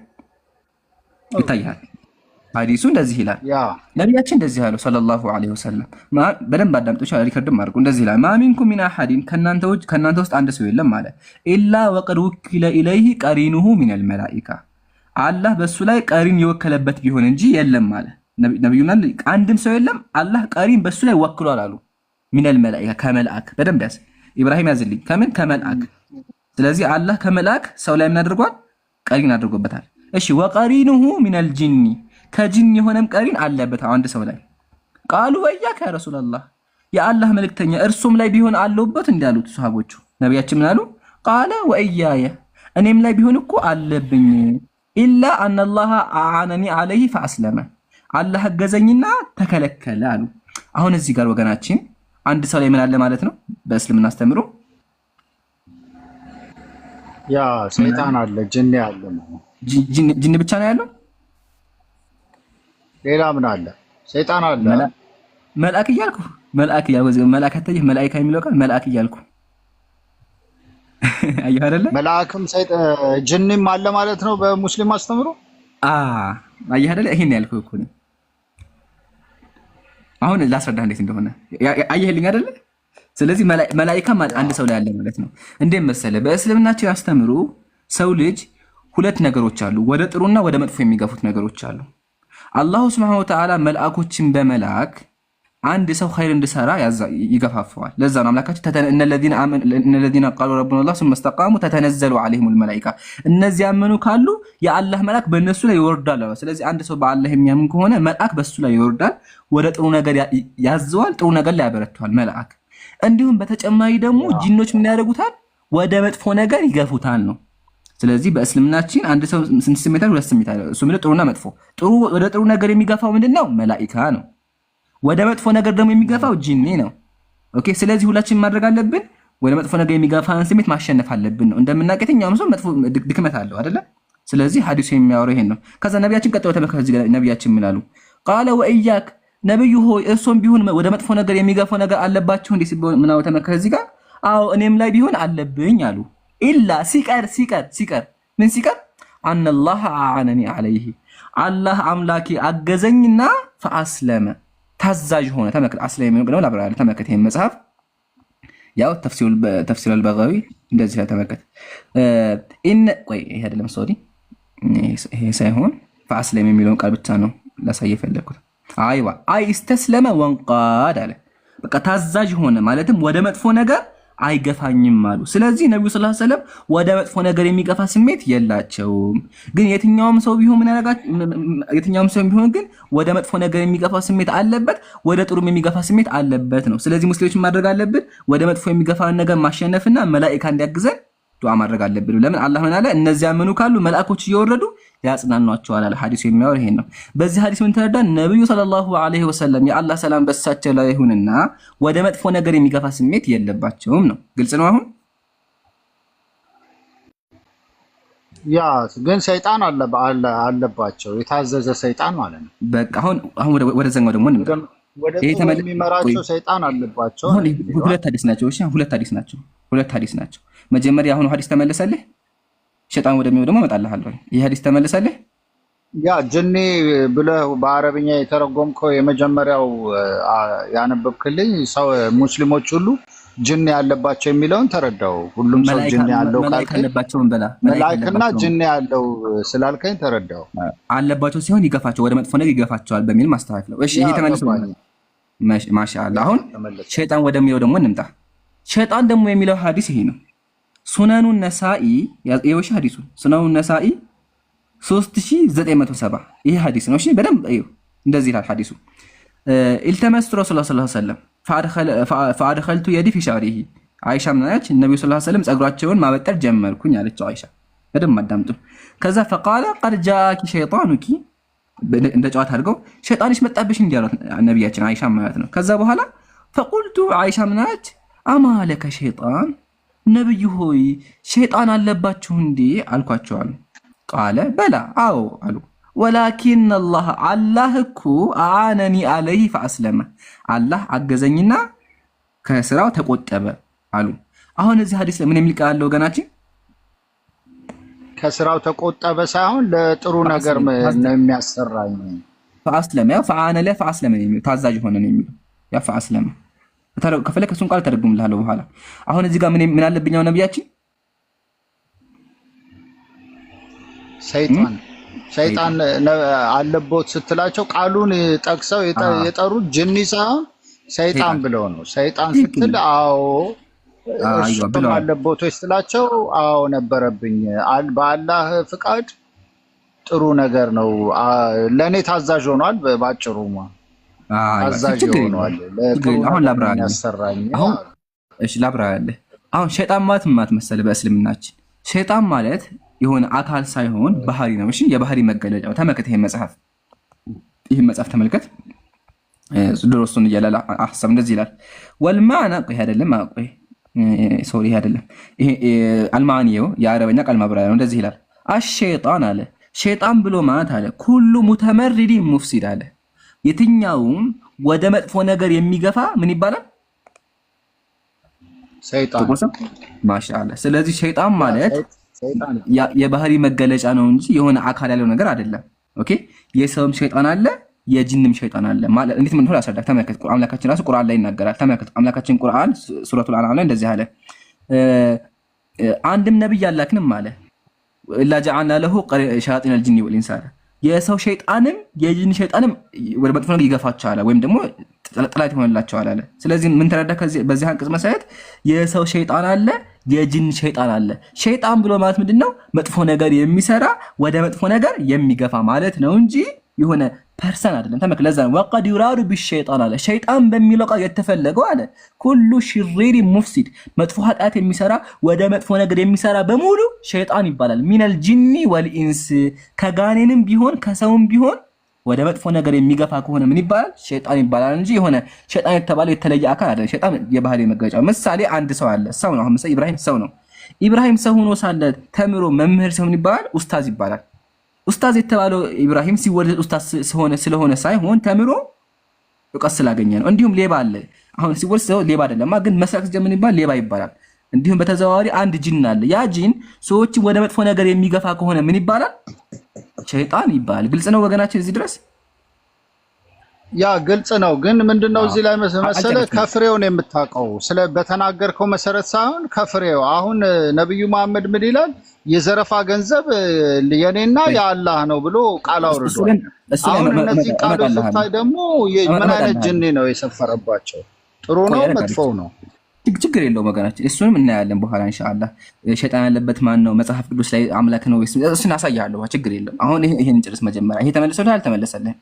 ይታይሃል። ሐዲሱ እንደዚህ ይላል። ነቢያችን እንደዚህ ያለው ሰለላሁ ዐለይሂ ወሰለም በደንብ አዳምጦች ሪከርድም አድርጉ። እንደዚህ ይላል ማ ሚንኩም ሚን አሐዲን ከእናንተ ውስጥ አንድ ሰው የለም አለ ኢላ ወቀድ ውኪለ ኢለይሂ ቀሪኑሁ ሚነል መላኢካ አላህ በሱ ላይ ቀሪን የወከለበት ቢሆን እንጂ የለም አለ ነብዩና አንድም ሰው የለም አላህ ቀሪን በሱ ላይ ወክሏል አሉ። ሚነል መላኢካ ከመልአክ በደንብ ያዝ ኢብራሂም ያዝልኝ። ከምን ከመልአክ። ስለዚህ አላህ ከመልአክ ሰው ላይ ምን አድርጓል? ቀሪን አድርጎበታል። እሺ ወቀሪኑሁ ሚነል ጂኒ ከጂን የሆነም ቀሪን አለበት አንድ ሰው ላይ። ቃሉ ወያከ ያ ረሱላህ የአላህ መልእክተኛ እርሱም ላይ ቢሆን አለውበት እንዳሉት ሱሐቦቹ ነብያችን ምን አሉ? ቃለ ወእያየ እኔም ላይ ቢሆን እኮ አለብኝ ኢላ አነላህ አዓነኒ አለይሂ ፈአስለመ አላህ አገዘኝና ተከለከለ አሉ። አሁን እዚህ ጋር ወገናችን አንድ ሰው ላይ ምን አለ ማለት ነው? በእስልምና አስተምሮ ያ ሰይጣን አለ፣ ጅን አለ። ጅን ብቻ ነው ያለው? ሌላ ምን አለ? ሰይጣን አለ። መልአክ እያልኩ መልአክ አታየህ? መላኢካ የሚለው ቃል መልአክ እያልኩ አየህ አይደለ? መልአክም ጅንም አለ ማለት ነው በሙስሊም አስተምሮ። አየህ አይደለ? ይሄን ያልኩህ እኮ ነው። አሁን ላስረዳ እንዴት እንደሆነ አየህልኝ አይደለ? ስለዚህ መላኢካ አንድ ሰው ላይ አለ ማለት ነው። እንዴት መሰለህ? በእስልምናችን ያስተምሩ ሰው ልጅ ሁለት ነገሮች አሉ፣ ወደ ጥሩና ወደ መጥፎ የሚገፉት ነገሮች አሉ። አላሁ ሱብሓነሁ ወተዓላ መልአኮችን በመላክ አንድ ሰው ኸይር እንዲሰራ ይገፋፈዋል። ለዛ ነው አምላካችን እነለዚነ ቃሉ ረቡና አላህ ሱመ እስተቃሙ ተተነዘሉ ዐለይሂሙል መላኢካ እነዚህ ያመኑ ካሉ የአላህ መልአክ በእነሱ ላይ ይወርዳል። ስለዚህ አንድ ሰው በአላህ የሚያምን ከሆነ መልአክ በሱ ላይ ይወርዳል፣ ወደ ጥሩ ነገር ያዘዋል፣ ጥሩ ነገር ላይ ያበረታዋል መልአክ። እንዲሁም በተጨማሪ ደግሞ ጂኖች ምን ያደርጉታል? ወደ መጥፎ ነገር ይገፉታል ነው። ስለዚህ በእስልምናችን አንድ ሰው ስንት ስሜት አለ? ሁለት ስሜት አለ። እሱ ምንድነው? ጥሩና መጥፎ። ወደ ጥሩ ነገር የሚገፋው ምንድነው? መላኢካ ነው። ወደ መጥፎ ነገር ደግሞ የሚገፋው ጂኒ ነው። ኦኬ። ስለዚህ ሁላችን ማድረግ አለብን፣ ወደ መጥፎ ነገር የሚገፋን ስሜት ማሸነፍ አለብን ነው። እንደምናውቀው የትኛውም ሰው መጥፎ ድክመት አለው አይደለ? ስለዚህ ሐዲሱ የሚያወራው ይሄን ነው። ከዛ ነብያችን ቀጥለው ተመከረ። እዚህ ጋር ነብያችን ምን አሉ? ቃለ ወኢያክ ነብዩ ሆይ እርሶም ቢሆን ወደ መጥፎ ነገር የሚገፋው ነገር አለባችሁ እንዴ ሲባል ምን አው ተመከረ እዚህ ጋር? አዎ እኔም ላይ ቢሆን አለብኝ አሉ። ኢላ ሲቀር ምን ሲቀር? አነላህ አዓነኒ ዐለይሂ አላህ አምላኬ አገዘኝና ፈአስለመ ታዛዥ ሆነ። ተመከረ አስለመ ነው ላብራራ ተመከተ ይሄን መጽሐፍ ያው ተፍሲር አልበጋዊ እንደዚህ ተመከተ ቆይ ይሄ አይደለም ሶሪ ይሄ ሳይሆን ፈአስለመ የሚለውን ቃል ብቻ ነው ላሳየ ፈለኩት። አይዋ ኢስተስለመ ወንቃድ አለ። በቃ ታዛዥ ሆነ ማለትም ወደ መጥፎ ነገር አይገፋኝም አሉ። ስለዚህ ነብዩ ሰለላሁ ዐለይሂ ወሰለም ወደ መጥፎ ነገር የሚገፋ ስሜት የላቸውም። ግን የትኛውም ሰው ቢሆን ግን ወደ መጥፎ ነገር የሚገፋ ስሜት አለበት፣ ወደ ጥሩም የሚገፋ ስሜት አለበት ነው። ስለዚህ ሙስሊሞች ማድረግ አለብን ወደ መጥፎ የሚገፋን ነገር ማሸነፍና መላኢካ እንዲያግዘን ዱዓ ማድረግ አለብን። ለምን አላህ ምን አለ? እነዚያ ያመኑ ካሉ መላእክቶች እየወረዱ ያጽናኗቸዋል አለ። ሐዲሱ የሚያወራው ይሄን ነው። በዚህ ሐዲስ ምን ተረዳን? ነብዩ ሰለላሁ ዐለይሂ ወሰለም የአላህ ሰላም በሳቸው ላይ ይሁንና ወደ መጥፎ ነገር የሚገፋ ስሜት የለባቸውም ነው። ግልጽ ነው አሁን? ያ ግን ሰይጣን አለባቸው፣ የታዘዘ ሰይጣን ማለት ነው። በቃ አሁን ወደዛኛው ደግሞ እንምጣ። ይሄ የሚመራቸው ሰይጣን አለባቸው። ሁለት ሐዲስ ናቸው። መጀመሪያ አሁን ሐዲስ ተመለሰልህ፣ ሸይጣን ወደሚወው ደግሞ እመጣልሃለሁ። ይሄ ሐዲስ ተመለሰልህ። ያ ጅኒ ብለህ በአረብኛ የተረጎምከው የመጀመሪያው ያነበብክልኝ ሰው ሙስሊሞች ሁሉ ጅኒ ያለባቸው የሚለውን ተረዳው። ሁሉም ሰው ጅኒ ያለው ካልከለባቸውን በላ መላእክትና ጅኒ ያለው ስላልከኝ ተረዳው። አለባቸው ሲሆን ይገፋቸው ወደ መጥፎ ነገር ይገፋቸዋል በሚል ማስተካከለው። እሺ ይሄ ተመለሰልህ። ማሻአላህ። አሁን ሸይጣን ወደሚለው ደግሞ እንምጣ። ሸይጣን ደግሞ የሚለው ሐዲስ ይሄ ነው። ሱነኑ ነሳኢ የወሽ ሐዲሱ ሱነኑ ነሳኢ 3970 ይሄ ሐዲስ ነው። እሺ በደንብ እዩ። እንደዚህ ይላል ሐዲሱ ኢልተመስቱ ረሱላህ ሰለላሁ ዐለይሂ ወሰለም ፈአድኸልቱ የዲ ፊ ሸዕሪሂ አይሻ ምናለች? ነብዩ ሰለላሁ ዐለይሂ ወሰለም ጸጉራቸውን ማበጠር ጀመርኩኝ አለችው አይሻ። በደንብ አዳምጡ። ከዛ ፈቃለ ቀድ ጃአኪ ሸይጣኑኪ እንደ ጨዋታ አድርገው ሸይጣንሽ መጣብሽ እንዲህ አሏት ነብያችን አይሻ ማለት ነው። ከዛ በኋላ ፈቁልቱ አይሻ ምናለች? አማለከ ሸይጣን ነብዩ ሆይ ሸይጣን አለባችሁ እንዴ አልኳቸው አሉ። ቃለ በላ አዎ አሉ። ወላኪን አላህ እኮ አዓነኒ ዐለይሂ ፈአስለመ አላህ አገዘኝና ከስራው ተቆጠበ አሉ። አሁን እዚህ ሐዲስ ምን የሚል ቃል አለው ወገናችን? ከስራው ተቆጠበ ሳይሆን ለጥሩ ነገር ነው የሚያሰራኝ። ፈአስለመ ያው ፈአነ ለ ፈአስለመ ነው ታዛዥ ሆነ ነው የሚለው ያ ፈአስለመ ከፈለክ እሱን ቃል ተረጉምልሃለሁ በኋላ። አሁን እዚህ ጋር ምን አለብኛው ነብያችን? ሰይጣን አለቦት ስትላቸው ቃሉን ጠቅሰው የጠሩት ጅኒ ሳይሆን ሰይጣን ብለው ነው። ሰይጣን ስትል አዎ እሱም አለቦቶች ስትላቸው አዎ ነበረብኝ፣ በአላህ ፍቃድ ጥሩ ነገር ነው ለእኔ ታዛዥ ሆኗል። ባጭሩ ታዛዥ ሆኗል። አሁን ላብራራለህ። አሁን ሸይጣን ማለት መሰለህ በእስልምናችን ሸይጣን ማለት የሆነ አካል ሳይሆን ባህሪ ነው። እሺ የባህሪ መገለጫ ነው። ተመልከት ይሄን መጽሐፍ ተመልከት። ድሮስቱን እያለ አሐሰብ እንደዚህ ይላል። ወልማዕና ቆይ አይደለም ቆይ ሶሪ አይደለም ይሄ አልማዕኒው የአረበኛ ቃል ማብራሪያ ነው። እንደዚህ ይላል። አሸይጣን አለ ሸይጣን ብሎ ማለት አለ ኩሉ ሙተመሪዲ ሙፍሲድ አለ የትኛውም ወደ መጥፎ ነገር የሚገፋ ምን ይባላል? ሰይጣን። ማሻአላህ። ስለዚህ ሸይጣን ማለት የባህሪ መገለጫ ነው እንጂ የሆነ አካል ያለው ነገር አይደለም። ኦኬ የሰውም ሸይጣን አለ፣ የጂንም ሸይጣን አለ ማለት እንዴት ምን ሆነ አስረዳ። ተመልከት አምላካችን ራሱ ቁርአን ላይ ይናገራል። ተመልከት አምላካችን ቁርአን ሱረቱል አንዓም ላይ እንደዚህ አለ። አንድም ነብይ አላክንም አለ ኢላ ጀዐልና ለሁ ሸያጢነል ጂኒ ወልኢንስ አለ የሰው ሸይጣንም የጂን ሸይጣንም ወደ መጥፎ ነገር ይገፋቸዋል ወይም ደግሞ ጥላት ይሆንላቸዋል አለ። ስለዚህ ምን ተረዳ በዚህ አንቀጽ መሰረት የሰው ሸይጣን አለ፣ የጂን ሸይጣን አለ። ሸይጣን ብሎ ማለት ምንድነው? መጥፎ ነገር የሚሰራ ወደ መጥፎ ነገር የሚገፋ ማለት ነው እንጂ የሆነ ፐርሰን አይደለም። ተመክ ለዛ ነው ወቀድ ይራዱ ቢሸይጣን አለ ሸይጣን በሚለው ቃል የተፈለገው አለ ኩሉ ሽሪር ሙፍሲድ መጥፎ ኃጢአት የሚሰራ ወደ መጥፎ ነገር የሚሰራ በሙሉ ሸይጣን ይባላል። ሚነል ጂኒ ወልኢንስ ከጋኔንም ቢሆን ከሰውም ቢሆን ወደ መጥፎ ነገር የሚገፋ ከሆነ ምን ይባላል? ሸይጣን ይባላል እንጂ የሆነ ሸይጣን የተባለው የተለየ አካል አይደለም። ሸይጣን የባህሪ መገለጫ። ምሳሌ አንድ ሰው አለ፣ ሰው ነው። አሁን ምሳሌ ኢብራሂም ሰው ነው። ኢብራሂም ሰው ሆኖ ሳለ ተምሮ መምህር ሰው ምን ይባላል? ኡስታዝ ይባላል። ኡስታዝ የተባለው ኢብራሂም ሲወለድ ኡስታዝ ስለሆነ ሳይሆን ተምሮ እውቀት ስላገኘ ነው። እንዲሁም ሌባ አለ። አሁን ሲወለድ ሰው ሌባ አይደለም፣ ግን መስረቅ ጀምን ይባል ሌባ ይባላል። እንዲሁም በተዘዋዋሪ አንድ ጂን አለ። ያ ጂን ሰዎችን ወደ መጥፎ ነገር የሚገፋ ከሆነ ምን ይባላል? ሸይጣን ይባላል። ግልጽ ነው ወገናችን እዚህ ድረስ? ያ ግልጽ ነው። ግን ምንድነው እዚህ ላይ መሰለ ከፍሬው ነው የምታውቀው፣ ስለ በተናገርከው መሰረት ሳይሆን ከፍሬው። አሁን ነብዩ መሐመድ ምን ይላል? የዘረፋ ገንዘብ የኔና የአላህ ነው ብሎ ቃል አውርዷል። አሁን እነዚህ ቃሎች ስታይ ደግሞ ምን አይነት ጅኒ ነው የሰፈረባቸው? ጥሩ ነው መጥፎ ነው? ችግር የለውም ወገናችን፣ እሱንም እናያለን በኋላ ኢንሻአላህ። ሸይጣን ያለበት ማን ነው? መጽሐፍ ቅዱስ ላይ አምላክ ነው ወይስ? እሱን አሳያለሁ። ችግር የለም። አሁን ይሄን እንጨርስ መጀመሪያ። ይሄ ተመለሰልህ አልተመለሰልህ?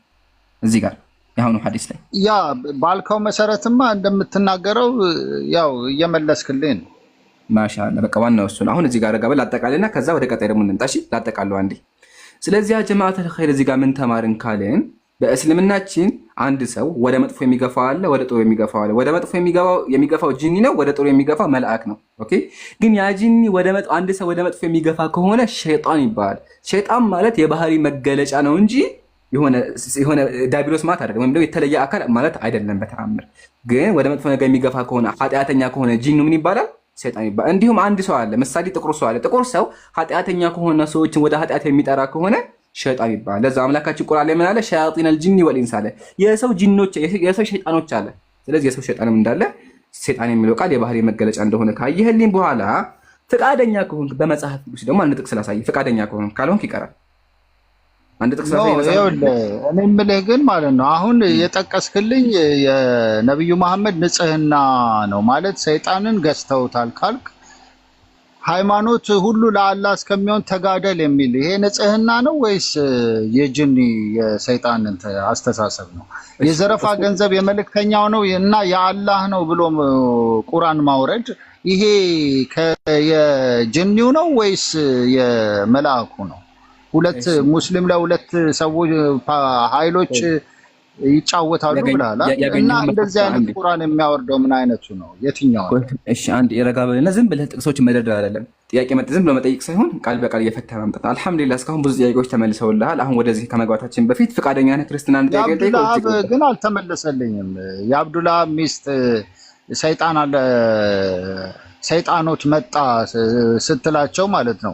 እዚህ ጋር ያሁኑ ሐዲስ ላይ ያ ባልከው መሰረትማ እንደምትናገረው ያው እየመለስክልኝ ነው። ማሻአላ በቃ ዋናው እሱ ነው። አሁን እዚህ ጋር ገበል አጠቃለልና ከዛ ወደ ቀጣይ ደግሞ እንምጣ። እሺ ላጠቃለው አንዴ። ስለዚህ ጀማዓተል ኸይር እዚህ ጋር ምን ተማርን ካለን በእስልምናችን አንድ ሰው ወደ መጥፎ የሚገፋው አለ፣ ወደ ጥሩ የሚገፋው አለ። ወደ መጥፎ የሚገፋው ጂኒ ነው፣ ወደ ጥሩ የሚገፋው መልአክ ነው። ኦኬ። ግን ያ ጂኒ አንድ ሰው ወደ መጥፎ የሚገፋ ከሆነ ሸይጣን ይባላል። ሸይጣን ማለት የባህሪ መገለጫ ነው እንጂ የሆነ ዳቢሎስ ማለት አይደለም፣ ወይም ደግሞ የተለየ አካል ማለት አይደለም በተአምር። ግን ወደ መጥፎ ነገር የሚገፋ ከሆነ ኃጢአተኛ ከሆነ ጂኑ ምን ይባላል? ሸይጣን ይባላል። እንዲሁም አንድ ሰው አለ፣ ምሳሌ ጥቁር ሰው አለ። ጥቁር ሰው ኃጢአተኛ ከሆነ ሰዎችን ወደ ኃጢአት የሚጠራ ከሆነ ሸይጣን ይባላል። ለዛ አምላካችን ቁርአን ላይ ምን አለ? ሸያጢነል ጂኒ ወልኢንስ አለ። የሰው ጂኖች የሰው ሸይጣኖች አለ። ስለዚህ የሰው ሸይጣንም እንዳለ ሸይጣን የሚለው ቃል የባህሪ መገለጫ እንደሆነ ካየህልኝ በኋላ ፍቃደኛ ከሆንክ በመጽሐፍ ቅዱስ ደግሞ አንድ ጥቅስ ላሳይ። ፍቃደኛ ከሆንክ ካልሆንክ ይቀራል። አንድ ጥቅስ ላይ እኔ የምልህ ግን ማለት ነው አሁን የጠቀስክልኝ የነብዩ መሐመድ ንጽህና ነው ማለት ሰይጣንን ገዝተውታል ካልክ ሃይማኖት ሁሉ ለአላህ እስከሚሆን ተጋደል የሚል ይሄ ንጽህና ነው ወይስ የጅኒ የሰይጣን አስተሳሰብ ነው? የዘረፋ ገንዘብ የመልእክተኛው ነው እና የአላህ ነው ብሎ ቁርአን ማውረድ ይሄ የጅኒው ነው ወይስ የመላእኩ ነው? ሁለት ሙስሊም ለሁለት ሰዎች ኃይሎች ይጫወታሉ ብለሃል እና እንደዚህ አይነት ቁርአን የሚያወርደው ምን አይነቱ ነው? የትኛው ነው? እሺ አንድ የረጋ በልና ዝም ብለህ ጥቅሶችን መደርደር አይደለም። ጥያቄ ዝም ብሎ መጠየቅ ሳይሆን ቃል በቃል እየፈተህ ማምጣት። አልሐምዱሊላህ እስካሁን ብዙ ጥያቄዎች ተመልሰውልሃል። አሁን ወደዚህ ከመግባታችን በፊት ፍቃደኛ ነህ ክርስትናን ጥያቄ የአብዱላህ ግን አልተመለሰልኝም። የአብዱላህ ሚስት ሰይጣኖች መጣ ስትላቸው ማለት ነው